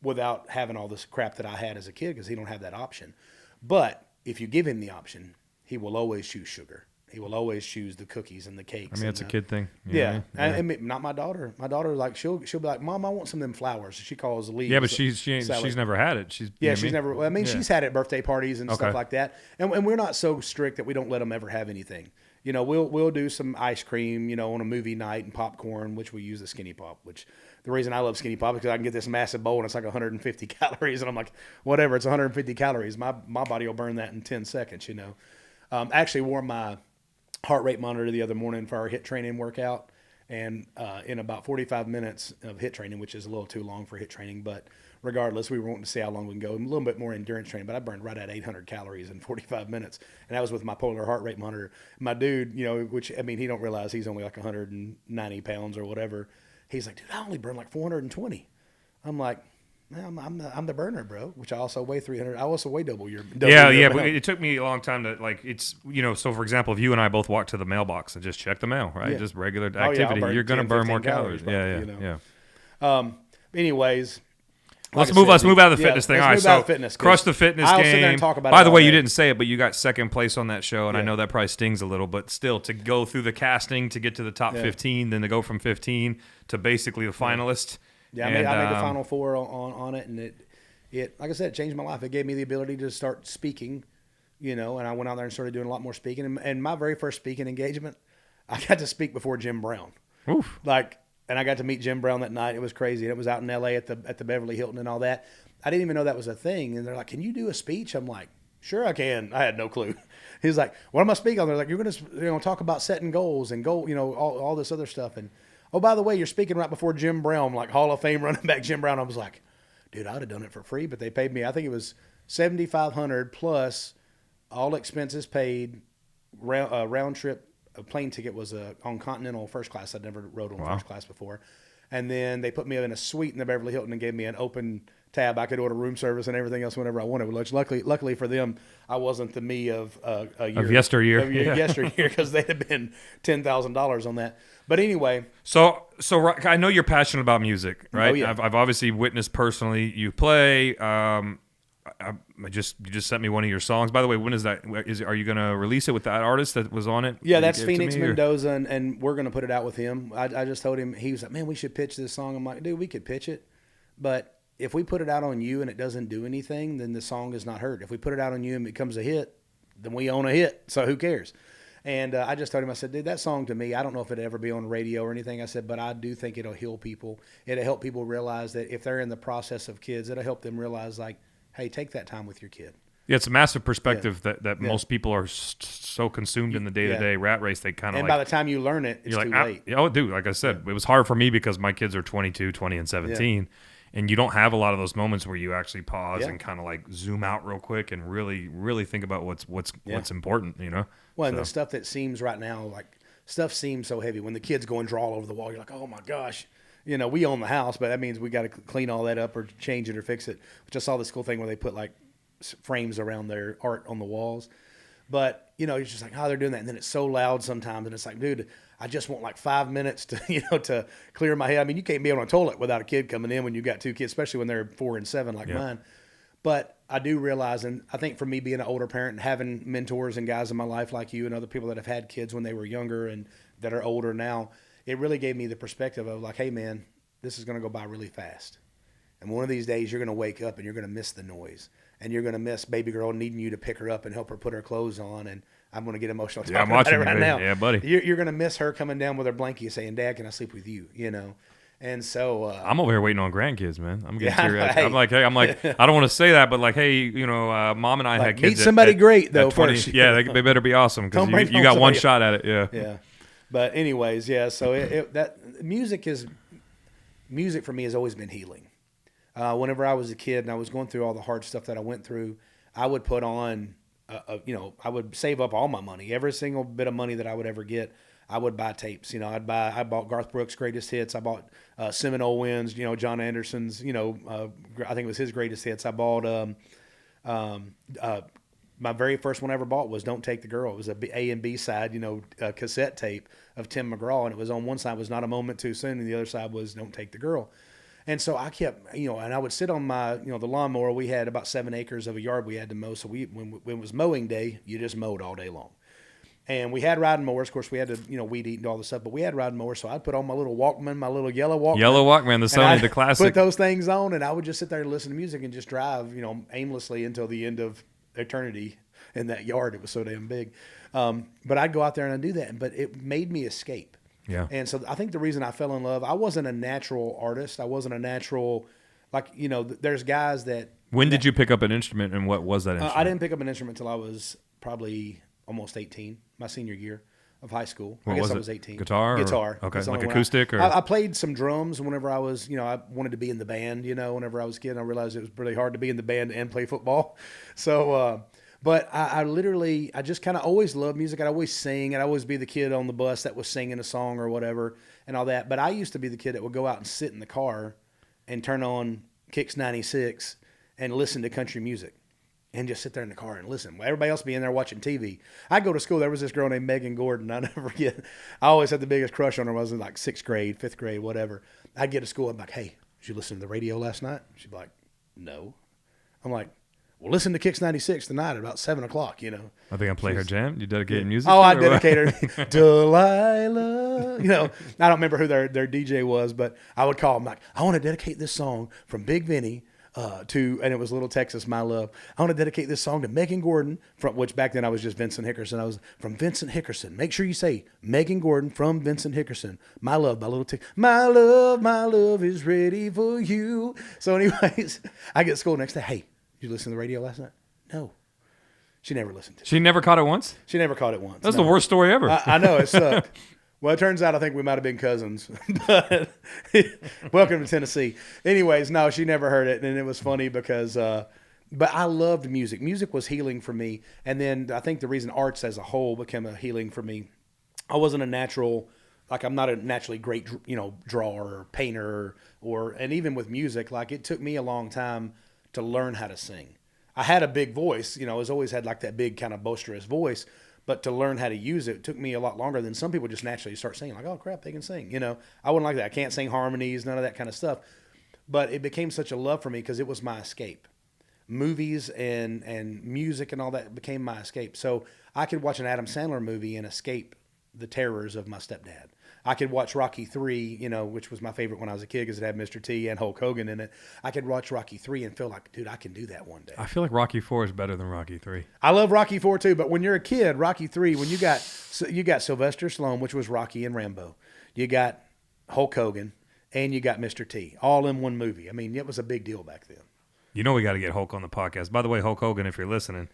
without having all this crap that I had as a kid because he don't have that option. But if you give him the option, he will always choose sugar. He will always choose the cookies and the cakes. I mean, it's a kid thing. Yeah. And not my daughter. My daughter, like she'll be like, Mom, I want some of them flowers. She calls leaves. Yeah, but she's never had it. She's never. Well, I mean, she's had it at birthday parties and stuff like that. And we're not so strict that we don't let them ever have anything. We'll do some ice cream, on a movie night and popcorn, which we use the Skinny Pop, which the reason I love Skinny Pop is because I can get this massive bowl and it's like 150 calories. And I'm like, whatever, it's 150 calories. My body will burn that in 10 seconds, Actually wore my heart rate monitor the other morning for our HIIT training workout. And in about 45 minutes of HIIT training, which is a little too long for HIIT training, but regardless, we were wanting to see how long we can go. A little bit more endurance training, but I burned right at 800 calories in 45 minutes. And that was with my polar heart rate monitor. My dude, which, I mean, he don't realize he's only like 190 pounds or whatever. He's like, dude, I only burn like 420. I'm like, I'm the burner, bro. Which I also weigh 300. I also weigh double your. But it took me a long time to So for example, if you and I both walk to the mailbox and just check the mail, right? Yeah. Just regular activity, you're going to burn more calories. Probably, yeah. Anyways, let's move out of the fitness thing. All right, so crush the fitness game. Sit there and talk about By it the all way, day. you didn't say it, but you got second place on that show, and I Yeah. know that probably stings a little, but still, to go through the casting to get to the top 15, then to go from 15 to basically the finalist. Yeah, I made the final four on it, and it like I said, it changed my life. It gave me the ability to start speaking, and I went out there and started doing a lot more speaking. And my very first speaking engagement, I got to speak before Jim Brown. Oof. And I got to meet Jim Brown that night. It was crazy. And it was out in L.A. at the Beverly Hilton and all that. I didn't even know that was a thing. And they're like, "Can you do a speech?" I'm like, "Sure, I can." I had no clue. He's like, "What am I speaking on?" They're like, "You're going to talk about setting goals and all this other stuff." And oh, by the way, you're speaking right before Jim Brown, like Hall of Fame running back Jim Brown. I was like, dude, I'd have done it for free, but they paid me. I think it was $7,500 plus all expenses paid. Round trip plane ticket was on Continental first class. I'd never rode on first class before, and then they put me in a suite in the Beverly Hilton and gave me an open tab. I could order room service and everything else whenever I wanted. Which luckily for them, I wasn't the me of a year, of yesteryear, yesteryear, because they'd have been $10,000 on that. But anyway, so I know you're passionate about music, right? Oh, yeah. I've obviously witnessed personally you play. You just sent me one of your songs. By the way, when is that? Are you going to release it with that artist that was on it? Yeah, that's Phoenix Mendoza, and we're going to put it out with him. I just told him, he was like, "Man, we should pitch this song." I'm like, "Dude, we could pitch it, but if we put it out on you and it doesn't do anything, then the song is not heard. If we put it out on you and it becomes a hit, then we own a hit. So who cares?" And I just told him, I said, "Dude, that song to me, I don't know if it'd ever be on radio or anything." I said, "But I do think it'll heal people. It'll help people realize that if they're in the process of kids, it'll help them realize, like, hey, take that time with your kid." Yeah, it's a massive perspective that most people are so consumed in the day-to-day rat race, they kind of And by the time you learn it, it's too late. Oh, dude, like I said, it was hard for me because my kids are 22, 20, and 17. And you don't have a lot of those moments where you actually pause and kind of like zoom out real quick and really, really think about what's important, Well, and the stuff that seems right now, like, stuff seems so heavy. When the kids go and draw all over the wall, you're like, oh my gosh. We own the house, but that means we got to clean all that up or change it or fix it. Which I saw this cool thing where they put like frames around their art on the walls. But, you're just like, oh, they're doing that. And then it's so loud sometimes. And it's like, dude, I just want like 5 minutes to, to clear my head. I mean, you can't be on a toilet without a kid coming in when you got two kids, especially when they're 4 and 7 like mine. But I do realize, and I think for me being an older parent and having mentors and guys in my life like you and other people that have had kids when they were younger and that are older now, it really gave me the perspective of like, hey, man, this is going to go by really fast. And one of these days you're going to wake up and you're going to miss the noise. And you're going to miss baby girl needing you to pick her up and help her put her clothes on. And I'm going to get emotional talking about it right now. Yeah, buddy. You're going to miss her coming down with her blankie saying, "Dad, can I sleep with you?" And so I'm over here waiting on grandkids, man. I'm getting teary-eyed. Hey. I'm like, I don't want to say that, but like, hey, Mom and I had kids. Meet somebody great though 20, first. Yeah, they better be awesome because you got one shot at it. Yeah. Yeah. But anyways, yeah. So that music for me has always been healing. Whenever I was a kid and I was going through all the hard stuff that I went through, I would put on, I would save up all my money, every single bit of money that I would ever get. I would buy tapes. I bought Garth Brooks' greatest hits. I bought Seminole Winds, John Anderson's, I think it was his greatest hits. I bought, my very first one I ever bought was "Don't Take the Girl." It was a A and B side, cassette tape of Tim McGraw. And it was on one side was "Not a Moment Too Soon." And the other side was "Don't Take the Girl." And so I kept, and I would sit on my, the lawnmower. We had about 7 acres of a yard we had to mow. So when it was mowing day, you just mowed all day long. And we had riding mowers. Of course, we had to, weed eat and all this stuff. But we had riding mowers. So I'd put on my little Walkman, my little yellow Walkman. Yellow Walkman, the Sony, the classic. Put those things on, and I would just sit there and listen to music and just drive, aimlessly until the end of eternity in that yard. It was so damn big. But I'd go out there and I'd do that. But it made me escape. Yeah. And so I think the reason I fell in love, I wasn't a natural artist. I wasn't a natural, there's guys that. When did you pick up an instrument, and what was that instrument? I didn't pick up an instrument until I was probably almost 18, my senior year. of high school. What I guess was I it? was 18. Guitar? Guitar. Okay, That's the like only one acoustic? I played some drums whenever I was, I wanted to be in the band, whenever I was a kid. I realized it was really hard to be in the band and play football. So, but I just kind of always loved music. I'd always sing. I'd always be the kid on the bus that was singing a song or whatever and all that. But I used to be the kid that would go out and sit in the car and turn on Kicks 96 and listen to country music. And just sit there in the car and listen. Everybody else be in there watching TV. I go to school. There was this girl named Megan Gordon. I never forget. I always had the biggest crush on her. I was in like 6th grade, 5th grade, whatever. I'd get to school. I'm like, hey, did you listen to the radio last night? She'd be like, no. I'm like, well, listen to Kicks 96 tonight at about 7 o'clock, I think I play her jam. You dedicated music Oh, to I her, dedicated her. Delilah. I don't remember who their DJ was, but I would call them like, I want to dedicate this song from Big Vinny and it was Little Texas, My Love. I want to dedicate this song to Megan Gordon, from which back then I was just Vincent Hickerson. I was from Vincent Hickerson. Make sure you say Megan Gordon from Vincent Hickerson. My Love by Little Texas. My love is ready for you. So anyways, I get to school next day. Hey, did you listen to the radio last night? No. She never listened to it. She never caught it once? She never caught it once. That's the worst story ever. I know, it sucked. Well, it turns out I think we might have been cousins. But welcome to Tennessee. Anyways, no, she never heard it. And it was funny because, but I loved music. Music was healing for me. And then I think the reason arts as a whole became a healing for me, I wasn't a natural, like I'm not a naturally great, drawer or painter and even with music, like it took me a long time to learn how to sing. I had a big voice, I was always had like that big kind of boisterous voice. But to learn how to use it took me a lot longer than some people just naturally start singing. Like, oh, crap, they can sing. I wouldn't like that. I can't sing harmonies, none of that kind of stuff. But it became such a love for me because it was my escape. Movies and music and all that became my escape. So I could watch an Adam Sandler movie and escape the terrors of my stepdad. I could watch Rocky III, which was my favorite when I was a kid because it had Mr. T and Hulk Hogan in it. I could watch Rocky III and feel like, dude, I can do that one day. I feel like Rocky IV is better than Rocky III. I love Rocky IV too, but when you're a kid, Rocky III, when you got Sylvester Stallone, which was Rocky and Rambo, you got Hulk Hogan, and you got Mr. T, all in one movie. I mean, it was a big deal back then. We got to get Hulk on the podcast. By the way, Hulk Hogan, if you're listening,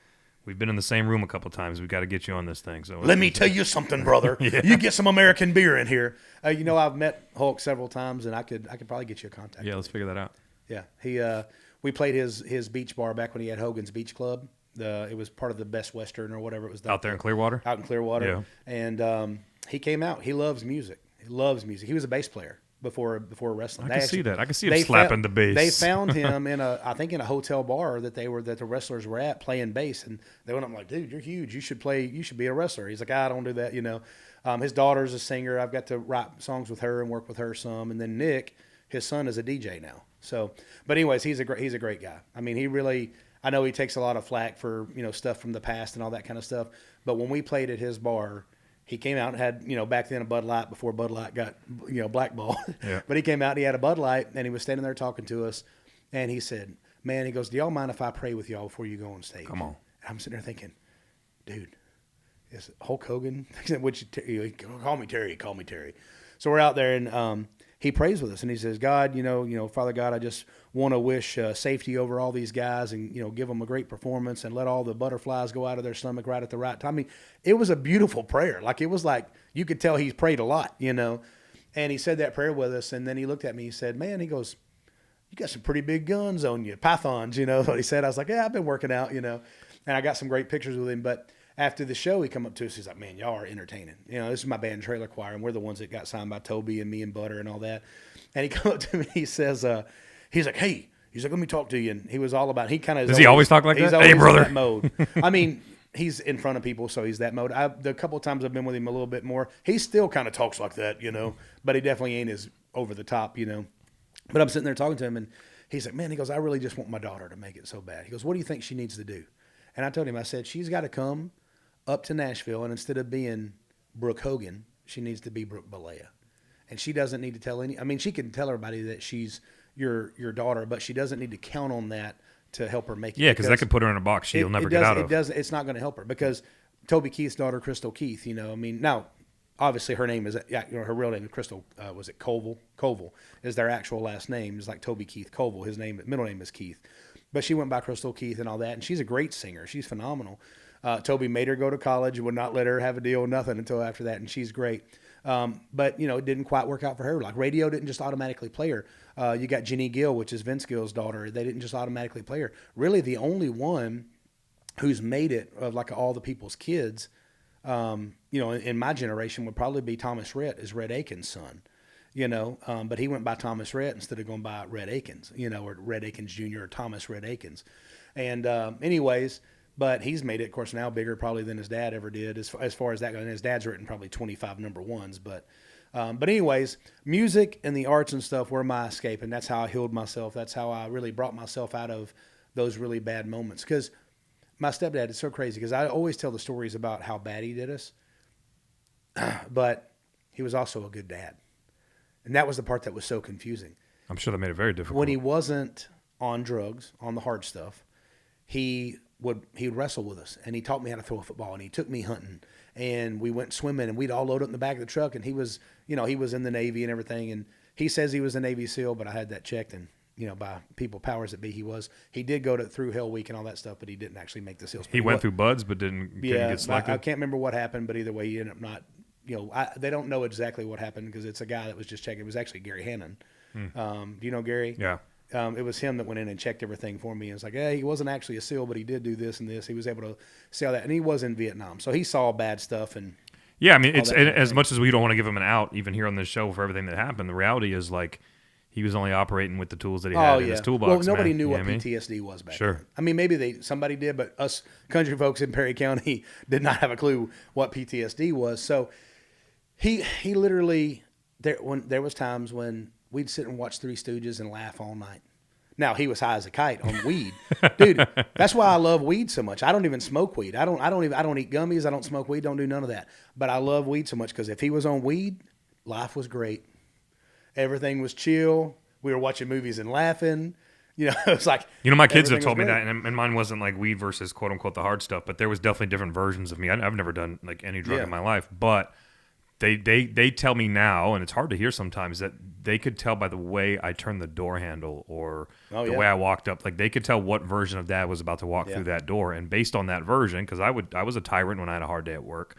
we've been in the same room a couple times. We've got to get you on this thing. So let me tell you something, brother. Yeah. You get some American beer in here. I've met Hulk several times, and I could probably get you a contact. Yeah, let's figure that out. Yeah, we played his beach bar back when he had Hogan's Beach Club. It was part of the Best Western or whatever it was. Out there in Clearwater? Out in Clearwater. Yeah. And he came out. He loves music. He was a bass player before wrestling. I can see that. I can see him slapping the bass. They found him in a hotel bar that the wrestlers were at playing bass, and they went up like, dude, you're huge. You should be a wrestler. He's like, I don't do that, His daughter's a singer. I've got to write songs with her and work with her some. And then Nick, his son, is a DJ now. So, but anyways, he's a great guy. I mean, I know he takes a lot of flack for, stuff from the past and all that kind of stuff. But when we played at his bar, he came out and had, back then a Bud Light before Bud Light got, blackballed. Yeah. But he came out and he had a Bud Light and he was standing there talking to us. And he said, man, he goes, do y'all mind if I pray with y'all before you go on stage? Come on. And I'm sitting there thinking, dude, is Hulk Hogan? Call me Terry. So we're out there and he prays with us and he says, God, Father God, I just want to wish safety over all these guys and, give them a great performance and let all the butterflies go out of their stomach right at the right time. I mean, it was a beautiful prayer. Like, it was like, you could tell he's prayed a lot, and he said that prayer with us. And then he looked at me, he said, man, he goes, you got some pretty big guns on you, pythons, what he said. I was like, yeah, I've been working out, and I got some great pictures with him. But after the show, he come up to us. He's like, man, y'all are entertaining. This is my band Trailer Choir, and we're the ones that got signed by Toby and me and Butter and all that. And he come up to me, he says, he's like, hey, let me talk to you. And he was all about, he kind of, does he always talk like that? Hey, brother. That mode. I mean, he's in front of people, so he's that mode. The couple of times I've been with him a little bit more, he still kind of talks like that, but he definitely ain't as over the top, But I'm sitting there talking to him, and he's like, man, he goes, I really just want my daughter to make it so bad. He goes, what do you think she needs to do? And I told him, I said, she's got to come up to Nashville, and instead of being Brooke Hogan, she needs to be Brooke Balea. And she doesn't need to tell she can tell everybody that she's your daughter, but she doesn't need to count on that to help her make it. Yeah, because that could put her in a box she'll never get out of. It's not going to help her because Toby Keith's daughter, Crystal Keith, now, obviously her name is, her real name is Crystal, was it Colville? Colville is their actual last name. It's like Toby Keith Colville. His middle name is Keith. But she went by Crystal Keith and all that, and she's a great singer. She's phenomenal. Toby made her go to college, would not let her have a deal, nothing until after that, and she's great. But, it didn't quite work out for her. Like, radio didn't just automatically play her. You got Jenny Gill, which is Vince Gill's daughter. They didn't just automatically play her. Really, the only one who's made it of, like, all the people's kids, in my generation would probably be Thomas Rhett, is Rhett Akins' son. But he went by Thomas Rhett instead of going by Rhett Akins, or Rhett Akins Jr. or Thomas Rhett Akins. And anyways, but he's made it, of course, now bigger probably than his dad ever did as far as that goes. And his dad's written probably 25 number ones. But anyways, music and the arts and stuff were my escape, and that's how I healed myself. That's how I really brought myself out of those really bad moments. Because my stepdad is so crazy, because I always tell the stories about how bad he did us, but he was also a good dad. And that was the part that was so confusing. I'm sure that made it very difficult. When he wasn't on drugs, on the hard stuff, he would wrestle with us, and he taught me how to throw a football, and he took me hunting, and we went swimming, and we'd all load up in the back of the truck, and he was in the Navy and everything, and he says he was a Navy SEAL, but I had that checked, and by people powers that be, he did go through Hell Week and all that stuff, but he didn't actually make the SEALs. He went through buds, but couldn't get selected. I can't remember what happened, but either way, he ended up not. They don't know exactly what happened, because it's a guy that was just checking. It was actually Gary Hannon. Do you know Gary? Yeah. It was him that went in and checked everything for me. It's like, he wasn't actually a SEAL, but he did do this and this. He was able to see all that, and he was in Vietnam, so he saw bad stuff. And yeah, I mean, it's as much as we don't want to give him an out, even here on this show, for everything that happened. The reality is, like, he was only operating with the tools that he had in his toolbox. Well, nobody knew what PTSD was back then. I mean, maybe somebody did, but us country folks in Perry County did not have a clue what PTSD was. So he literally, there was times when we'd sit and watch Three Stooges and laugh all night. Now, he was high as a kite on weed. Dude, that's why I love weed so much. I don't even smoke weed. I don't eat gummies. I don't smoke weed. Don't do none of that. But I love weed so much, because if he was on weed, life was great. Everything was chill. We were watching movies and laughing. It was like, my kids have told me that, and mine wasn't like weed versus quote unquote the hard stuff, but there was definitely different versions of me. I've never done like any drug in my life, but they tell me now, and it's hard to hear sometimes, that they could tell by the way I turned the door handle or the way I walked up. Like, they could tell what version of dad was about to walk through that door, and based on that version, because I was a tyrant when I had a hard day at work.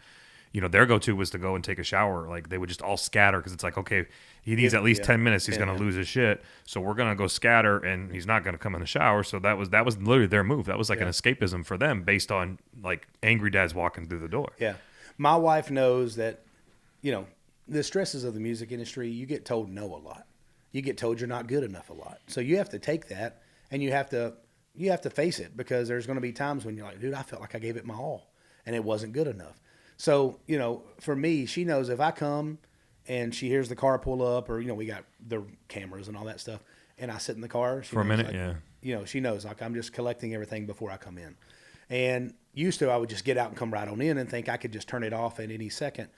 Their go-to was to go and take a shower. Like, they would just all scatter, because it's like, okay, he needs at least 10 minutes. He's going to lose his shit. So we're going to go scatter, and he's not going to come in the shower. So that was literally their move. That was like an escapism for them, based on like angry dads walking through the door. Yeah. My wife knows that, the stresses of the music industry, you get told no a lot. You get told you're not good enough a lot. So you have to take that, and you have to face it, because there's going to be times when you're like, dude, I felt like I gave it my all, and it wasn't good enough. So, for me, she knows if I come and she hears the car pull up, or, we got the cameras and all that stuff, and I sit in the car. For a minute, she knows, like, I'm just collecting everything before I come in. And used to, I would just get out and come right on in and think I could just turn it off at any second.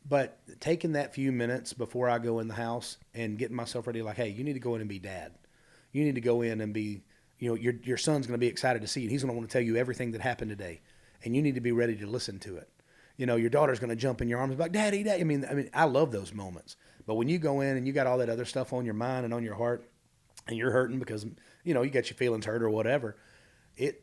But taking that few minutes before I go in the house and getting myself ready, like, hey, you need to go in and be dad. You need to go in and be, your son's going to be excited to see you. He's going to want to tell you everything that happened today. And you need to be ready to listen to it. Your daughter's going to jump in your arms and be like, Daddy, Daddy. I mean, I love those moments. But when you go in and you got all that other stuff on your mind and on your heart, and you're hurting because, you got your feelings hurt or whatever,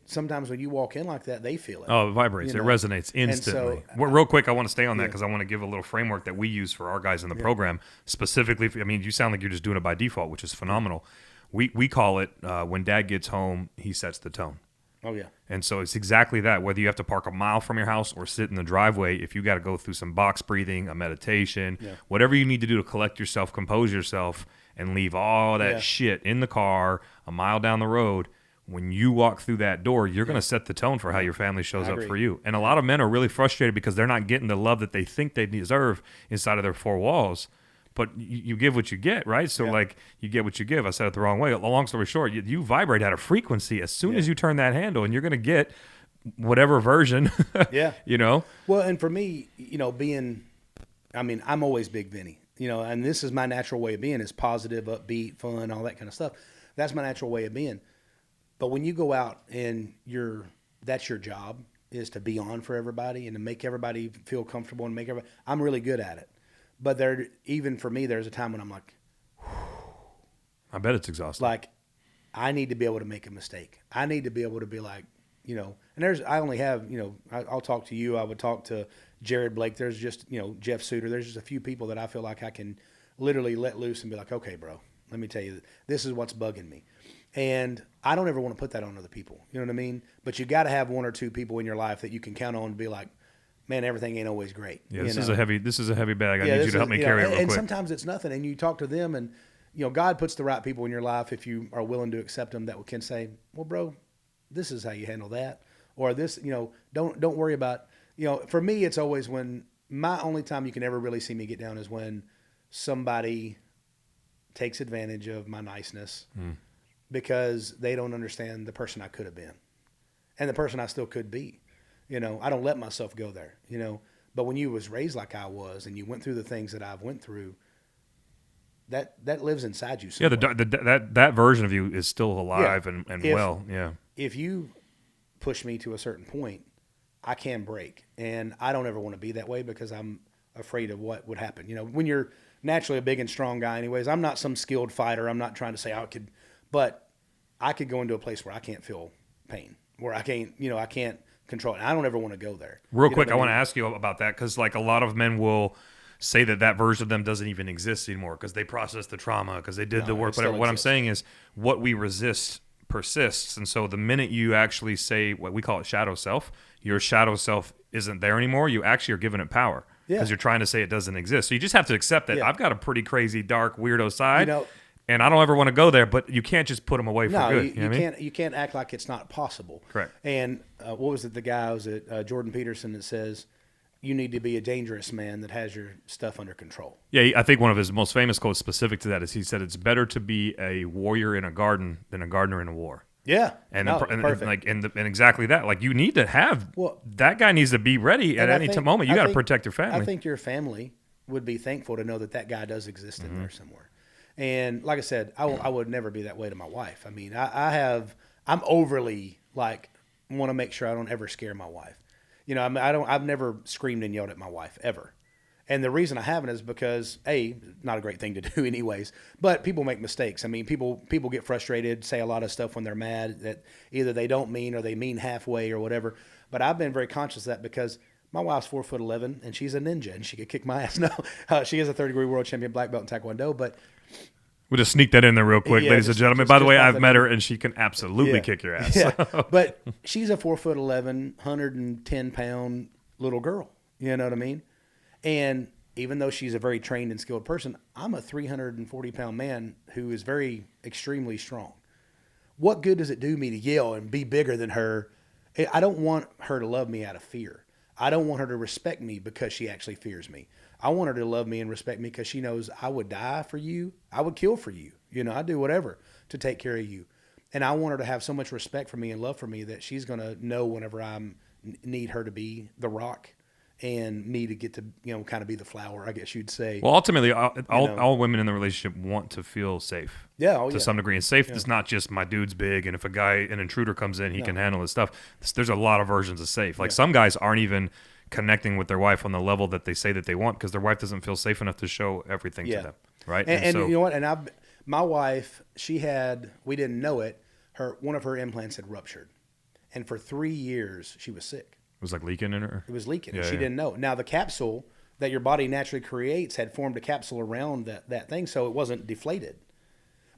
sometimes when you walk in like that, they feel it. Oh, it vibrates. It resonates instantly. Real quick, I want to stay on that, because I want to give a little framework that we use for our guys in the program. Specifically, you sound like you're just doing it by default, which is phenomenal. We call it, when dad gets home, he sets the tone. Oh, yeah. And so it's exactly that. Whether you have to park a mile from your house or sit in the driveway, if you got to go through some box breathing, a meditation, whatever you need to do to collect yourself, compose yourself, and leave all that shit in the car a mile down the road, when you walk through that door, you're going to set the tone for how your family shows up for you. And a lot of men are really frustrated because they're not getting the love that they think they deserve inside of their four walls. But you give what you get, right? So, like, you get what you give. I said it the wrong way. Long story short, you vibrate at a frequency as soon as you turn that handle, and you're going to get whatever version, Well, and for me, I'm always Big Vinny, and this is my natural way of being, is positive, upbeat, fun, all that kind of stuff. That's my natural way of being. But when you go out and that's your job, is to be on for everybody and to make everybody feel comfortable and I'm really good at it. But even for me, there's a time when I'm like, I bet it's exhausting. Like, I need to be able to make a mistake. I need to be able to be like, and I only have, I'll talk to you. I would talk to Jared Blake. There's just, Jeff Suter. There's just a few people that I feel like I can literally let loose and be like, okay, bro, let me tell you, this is what's bugging me. And I don't ever want to put that on other people. You know what I mean? But you got to have one or two people in your life that you can count on to be like, man, everything ain't always great. Yeah, this is a heavy bag. I need you to help me carry it real and quick. sometimes it's nothing. And you talk to them and, God puts the right people in your life if you are willing to accept them that can say, well, bro, this is how you handle that. Or this, don't worry about, for me, it's always when my only time you can ever really see me get down is when somebody takes advantage of my niceness because they don't understand the person I could have been and the person I still could be. I don't let myself go there, but when you was raised like I was and you went through the things that I've went through, that lives inside you somewhere. Yeah, that version of you is still alive and well. Yeah. If you push me to a certain point, I can break. And I don't ever want to be that way because I'm afraid of what would happen. When you're naturally a big and strong guy anyways, I'm not some skilled fighter. I'm not trying to say but I could go into a place where I can't feel pain, where I can't, I can't control it. I don't ever want to go there. Real quick, I want to ask you about that because like a lot of men will say that version of them doesn't even exist anymore because they processed the trauma, because they did the work. But what I'm saying is what we resist persists. And so the minute you actually say what we call it shadow self, your shadow self isn't there anymore. You actually are giving it power because you're trying to say it doesn't exist. So you just have to accept that I've got a pretty crazy, dark, weirdo side. And I don't ever want to go there, but you can't just put them away for good. You can't act like it's not possible. Correct. And what was it? The guy was it Jordan Peterson that says, you need to be a dangerous man that has your stuff under control. Yeah, I think one of his most famous quotes specific to that is he said, it's better to be a warrior in a garden than a gardener in a war. Yeah. And exactly that. Like you need to have, that guy needs to be ready at any moment. You got to protect your family. I think your family would be thankful to know that guy does exist in there somewhere. And like I said, I would never be that way to my wife. I mean, I'm overly like, want to make sure I don't ever scare my wife. I've never screamed and yelled at my wife ever. And the reason I haven't is because not a great thing to do anyways, but people make mistakes. I mean, people get frustrated, say a lot of stuff when they're mad that either they don't mean or they mean halfway or whatever. But I've been very conscious of that because my wife's 4'11" and she's a ninja and she could kick my ass. No, she is a third-degree world champion black belt in Taekwondo, but we'll just sneak that in there real quick, ladies and gentlemen. By the way, I've met her, and she can absolutely kick your ass. Yeah. But she's a 4'11", 110-pound little girl. You know what I mean? And even though she's a very trained and skilled person, I'm a 340-pound man who is very extremely strong. What good does it do me to yell and be bigger than her? I don't want her to love me out of fear. I don't want her to respect me because she actually fears me. I want her to love me and respect me because she knows I would die for you. I would kill for you. I'd do whatever to take care of you. And I want her to have so much respect for me and love for me that she's going to know whenever I need her to be the rock and me to get to, kind of be the flower, I guess you'd say. Well, ultimately, all women in the relationship want to feel safe. Yeah, to some degree. And safe is not just my dude's big, and if an intruder comes in, he can handle his stuff. There's a lot of versions of safe. Like some guys aren't even connecting with their wife on the level that they say that they want because their wife doesn't feel safe enough to show everything to them, right? And so, you know what? And my wife, we didn't know it, one of her implants had ruptured. And for 3 years, she was sick. It was like leaking in her? It was leaking, and she didn't know. Now, the capsule that your body naturally creates had formed a capsule around that thing, so it wasn't deflated.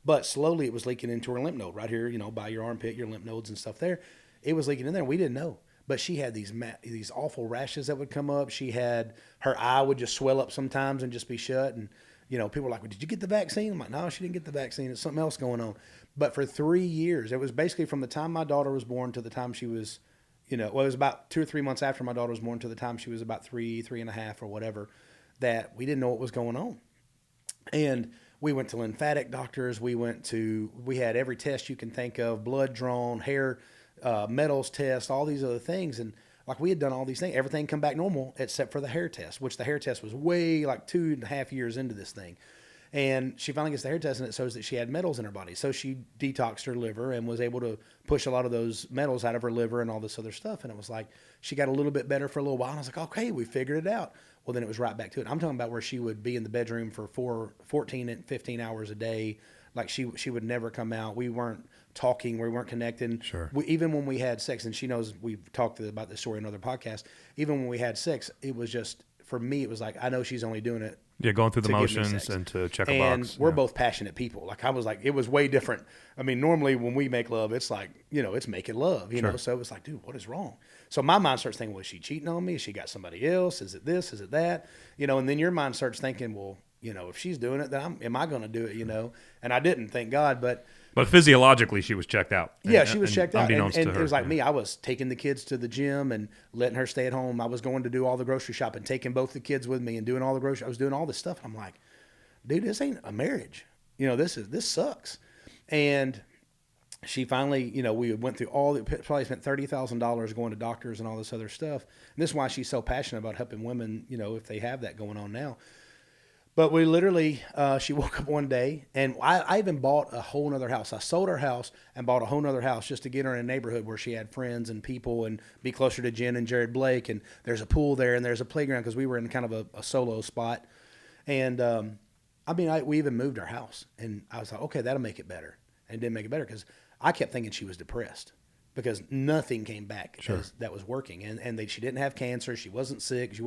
But slowly it was leaking into her lymph node right here, by your armpit, your lymph nodes and stuff there. It was leaking in there, and we didn't know. But she had these awful rashes that would come up. Her eye would just swell up sometimes and just be shut. And, people were like, well, did you get the vaccine? I'm like, no, she didn't get the vaccine. It's something else going on. But for 3 years, it was basically from the time my daughter was born to the time she was, it was about 2 or 3 months after my daughter was born to the time she was about 3 and a half or whatever, that we didn't know what was going on. And we went to lymphatic doctors. We had every test you can think of, blood drawn, hair, metals test, all these other things. And like we had done all these things, everything come back normal except for the hair test, which the hair test was way like 2.5 years into this thing. And she finally gets the hair test and it shows that she had metals in her body. So she detoxed her liver and was able to push a lot of those metals out of her liver and all this other stuff. And it was like, she got a little bit better for a little while. And I was like, okay, we figured it out. Well, then it was right back to it. I'm talking about where she would be in the bedroom for 14 and 15 hours a day. Like she would never come out. We weren't talking, we weren't connecting. Sure. Even when we had sex, and she knows we've talked about this story in other podcasts, even when we had sex, it was just, for me, it was like, I know she's only doing it. Yeah, going through the to give me motions sex. and to check a And box. we're both passionate people. Like, I was like, it was way different. I mean, normally when we make love, it's like, it's making love, you know? So it was like, dude, what is wrong? So my mind starts thinking, well, is she cheating on me? Has she got somebody else? Is it this? Is it that? And then your mind starts thinking, well, if she's doing it, then am I going to do it, And I didn't, thank God. But physiologically, she was checked out. Yeah, she was checked out. And to it her, was like me. I was taking the kids to the gym and letting her stay at home. I was going to do all the grocery shopping, taking both the kids with me and doing all the grocery. I was doing all this stuff. I'm like, dude, this ain't a marriage. This sucks. And she finally, we went through probably spent $30,000 going to doctors and all this other stuff. And this is why she's so passionate about helping women, if they have that going on now. But we literally, she woke up one day, and I even bought a whole nother house. I sold our house and bought a whole nother house just to get her in a neighborhood where she had friends and people and be closer to Jen and Jared Blake. And there's a pool there and there's a playground because we were in kind of a solo spot. And we even moved our house. And I was like, okay, that'll make it better. And it didn't make it better because I kept thinking she was depressed because nothing came back that was working. And she didn't have cancer. She wasn't sick.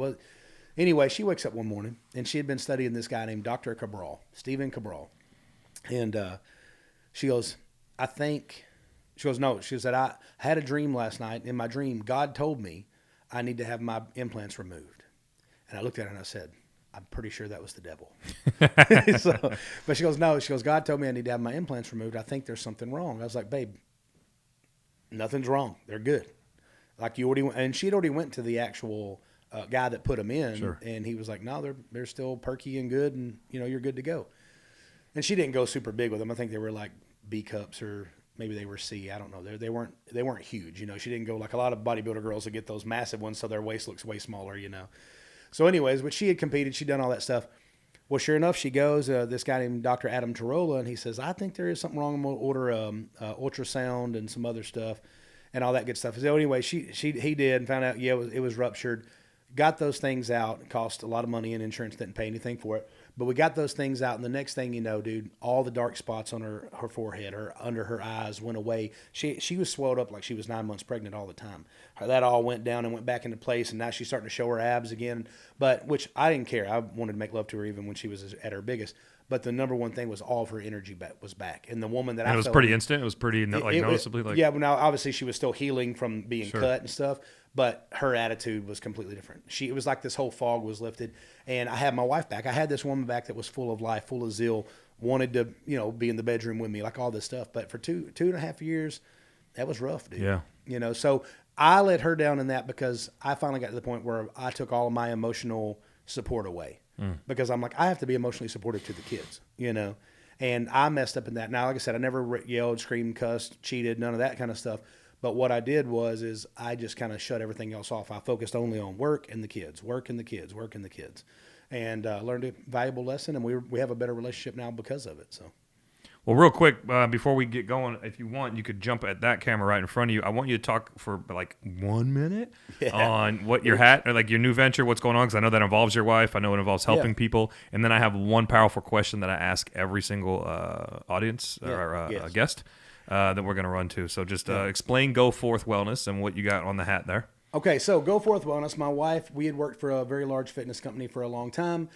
Anyway, she wakes up one morning, and she had been studying this guy named Dr. Cabral, Stephen Cabral. And she goes, no. She said, I had a dream last night. In my dream, God told me I need to have my implants removed. And I looked at her and I said, I'm pretty sure that was the devil. But she goes, no. She goes, God told me I need to have my implants removed. I think there's something wrong. I was like, babe, nothing's wrong. They're good. Like you already went, and she'd already went to the actual guy that put them in, and he was like, no, they're still perky and good, and you're good to go. And she didn't go super big with them. I think they were like B cups, or maybe they were C. I don't know. They weren't huge. She didn't go like a lot of bodybuilder girls that get those massive ones, so their waist looks way smaller. So anyways, but she had competed. She'd done all that stuff. Well, sure enough, she goes. This guy named Dr. Adam Tarola, and he says, I think there is something wrong. I'm gonna order ultrasound and some other stuff, and all that good stuff. So anyway, he did and found out it was ruptured. Got those things out. It cost a lot of money, and insurance didn't pay anything for it. But we got those things out, and the next thing you know, dude, all the dark spots on her forehead or under her eyes went away. She was swelled up like she was 9 months pregnant all the time. That all went down and went back into place, and now she's starting to show her abs again. But which I didn't care. I wanted to make love to her even when she was at her biggest. But the number one thing was all of her energy was back. And the woman that it was pretty instant. It was pretty noticeably. Yeah, but now obviously she was still healing from being cut and stuff. But her attitude was completely different. It was like this whole fog was lifted. And I had my wife back. I had this woman back that was full of life, full of zeal, wanted to, be in the bedroom with me, like all this stuff. But for two and a half years, that was rough, dude. Yeah. So I let her down in that because I finally got to the point where I took all of my emotional support away. Because I'm like, I have to be emotionally supportive to the kids, and I messed up in that. Now, like I said, I never yelled, screamed, cussed, cheated, none of that kind of stuff. But what I did is I just kind of shut everything else off. I focused only on work and the kids, and learned a valuable lesson. And we have a better relationship now because of it. So. Well, real quick, before we get going, if you want, you could jump at that camera right in front of you. I want you to talk for like 1 minute on what your your new venture, what's going on, because I know that involves your wife. I know it involves helping people. And then I have one powerful question that I ask every single audience or guest that we're going to run to. So just explain Go Forth Wellness and what you got on the hat there. Okay, so Go Forth Wellness, my wife, we had worked for a very large fitness company for a long time.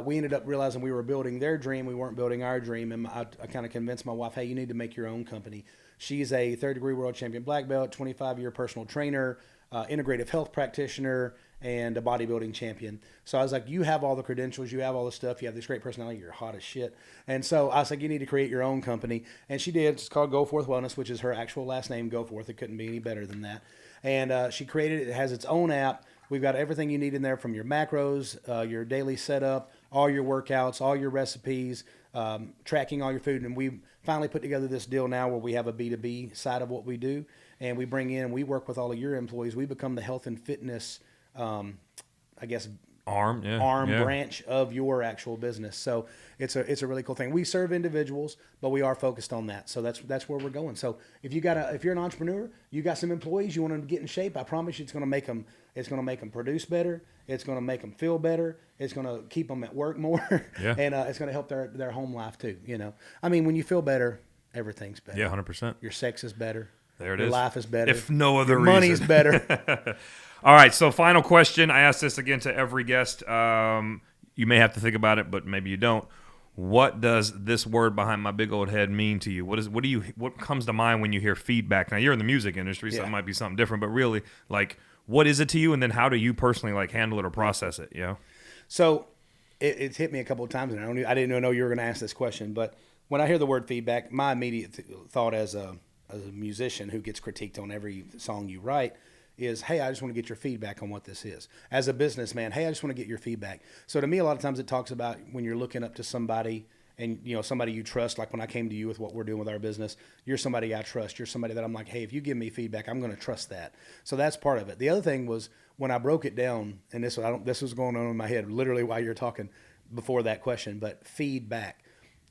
We ended up realizing we were building their dream. We weren't building our dream. And I kind of convinced my wife, hey, you need to make your own company. She's a third-degree world champion black belt, 25-year personal trainer, integrative health practitioner, and a bodybuilding champion. So I was like, you have all the credentials. You have all the stuff. You have this great personality. You're hot as shit. And so I was like, you need to create your own company. And she did. It's called Go Forth Wellness, which is her actual last name, Go Forth. It couldn't be any better than that. And she created it. It has its own app. We've got everything you need in there, from your macros, your daily setup, all your workouts, all your recipes, tracking all your food. And we finally put together this deal now where we have a B2B side of what we do. And we bring in, we work with all of your employees. We become the health and fitness, arm branch of your actual business. So it's a really cool thing. We serve individuals, but we are focused on that. So that's where we're going. So if you're an entrepreneur, you got some employees, you want them to get in shape, I promise you it's going to make them produce better. It's going to make them feel better. It's going to keep them at work more. And it's going to help their home life too. I mean, when you feel better, everything's better. Yeah, 100%. Your sex is better. There it Your is. life is better. If no other Your reason. money's better. All right, so final question. I ask this again to every guest. You may have to think about it, but maybe you don't. What does this word behind my big old head mean to you? What comes to mind when you hear feedback? Now, you're in the music industry, so it might be something different, but really, like, what is it to you, and then how do you personally, like, handle it or process it, you know? So it's hit me a couple of times, and I didn't even know you were going to ask this question, but when I hear the word feedback, my immediate thought as a musician who gets critiqued on every song you write is, hey, I just want to get your feedback on what this is. As a businessman, hey, I just want to get your feedback. So to me, a lot of times it talks about when you're looking up to somebody and, you know, somebody you trust, like when I came to you with what we're doing with our business, you're somebody I trust. You're somebody that I'm like, hey, if you give me feedback, I'm going to trust that. So that's part of it. The other thing was when I broke it down, and this was going on in my head literally while you're talking before that question, but feedback.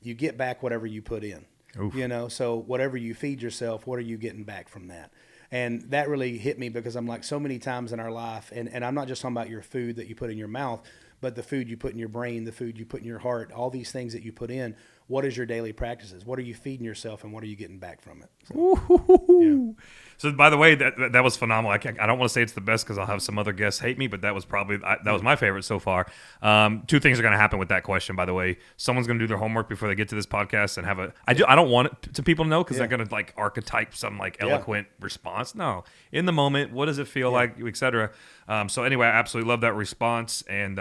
You get back whatever you put in. Oof. You know, so whatever you feed yourself, what are you getting back from that? And that really hit me because I'm like, so many times in our life, and I'm not just talking about your food that you put in your mouth, but the food you put in your brain, the food you put in your heart, all these things that you put in. What is your daily practices? What are you feeding yourself, and what are you getting back from it? So, So, by the way, that was phenomenal. I don't want to say it's the best because I'll have some other guests hate me, but that was my favorite so far. Two things are going to happen with that question, by the way. Someone's going to do their homework before they get to this podcast and have I don't want it to people to know because they're going to like archetype some like eloquent response. No, in the moment, what does it feel like, et cetera. So anyway, I absolutely love that response, and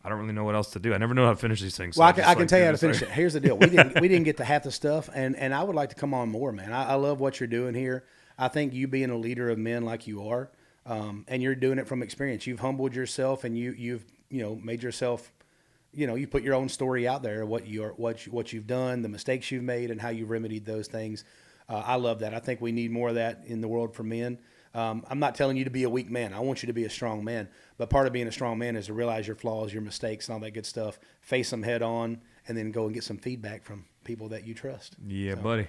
I don't really know what else to do. I never know how to finish these things. Well, so I can tell you how to finish it. Here's the deal. We didn't get to half the stuff, and I would like to come on more, man. I love what you're doing here. I think you being a leader of men like you are, and you're doing it from experience. You've humbled yourself, and you've made yourself, you put your own story out there, what you've done, the mistakes you've made, and how you remedied those things. I love that. I think we need more of that in the world for men. I'm not telling you to be a weak man. I want you to be a strong man. But part of being a strong man is to realize your flaws, your mistakes, and all that good stuff. Face them head on, and then go and get some feedback from people that you trust. Yeah, buddy.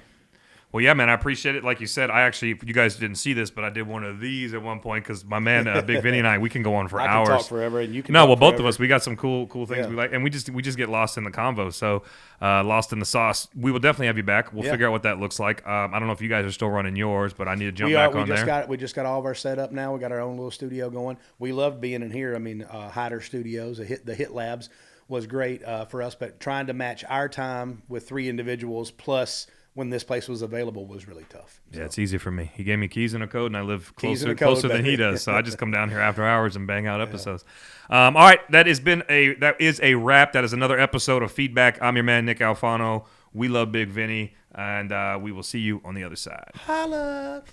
Well, yeah, man, I appreciate it. Like you said, you guys didn't see this, but I did one of these at one point because my man, Big Vinny and we can go on for hours. I can talk forever, and you can. No, well, both of us, we got some cool things we like, and we just get lost in the convo. So, lost in the sauce. We will definitely have you back. We'll figure out what that looks like. I don't know if you guys are still running yours, but I need to jump back on there. We just got all of our setup now. We got our own little studio going. We love being in here. I mean, Hyder Studios, the Hit Labs was great for us, but trying to match our time with 3 individuals plus when this place was available was really tough. So. Yeah, it's easy for me. He gave me keys and a code, and I live closer than he does. So I just come down here after hours and bang out episodes. All right, that is a wrap. That is another episode of Feedback. I'm your man, Nick Alfano. We love Big Vinny, and we will see you on the other side. Holla!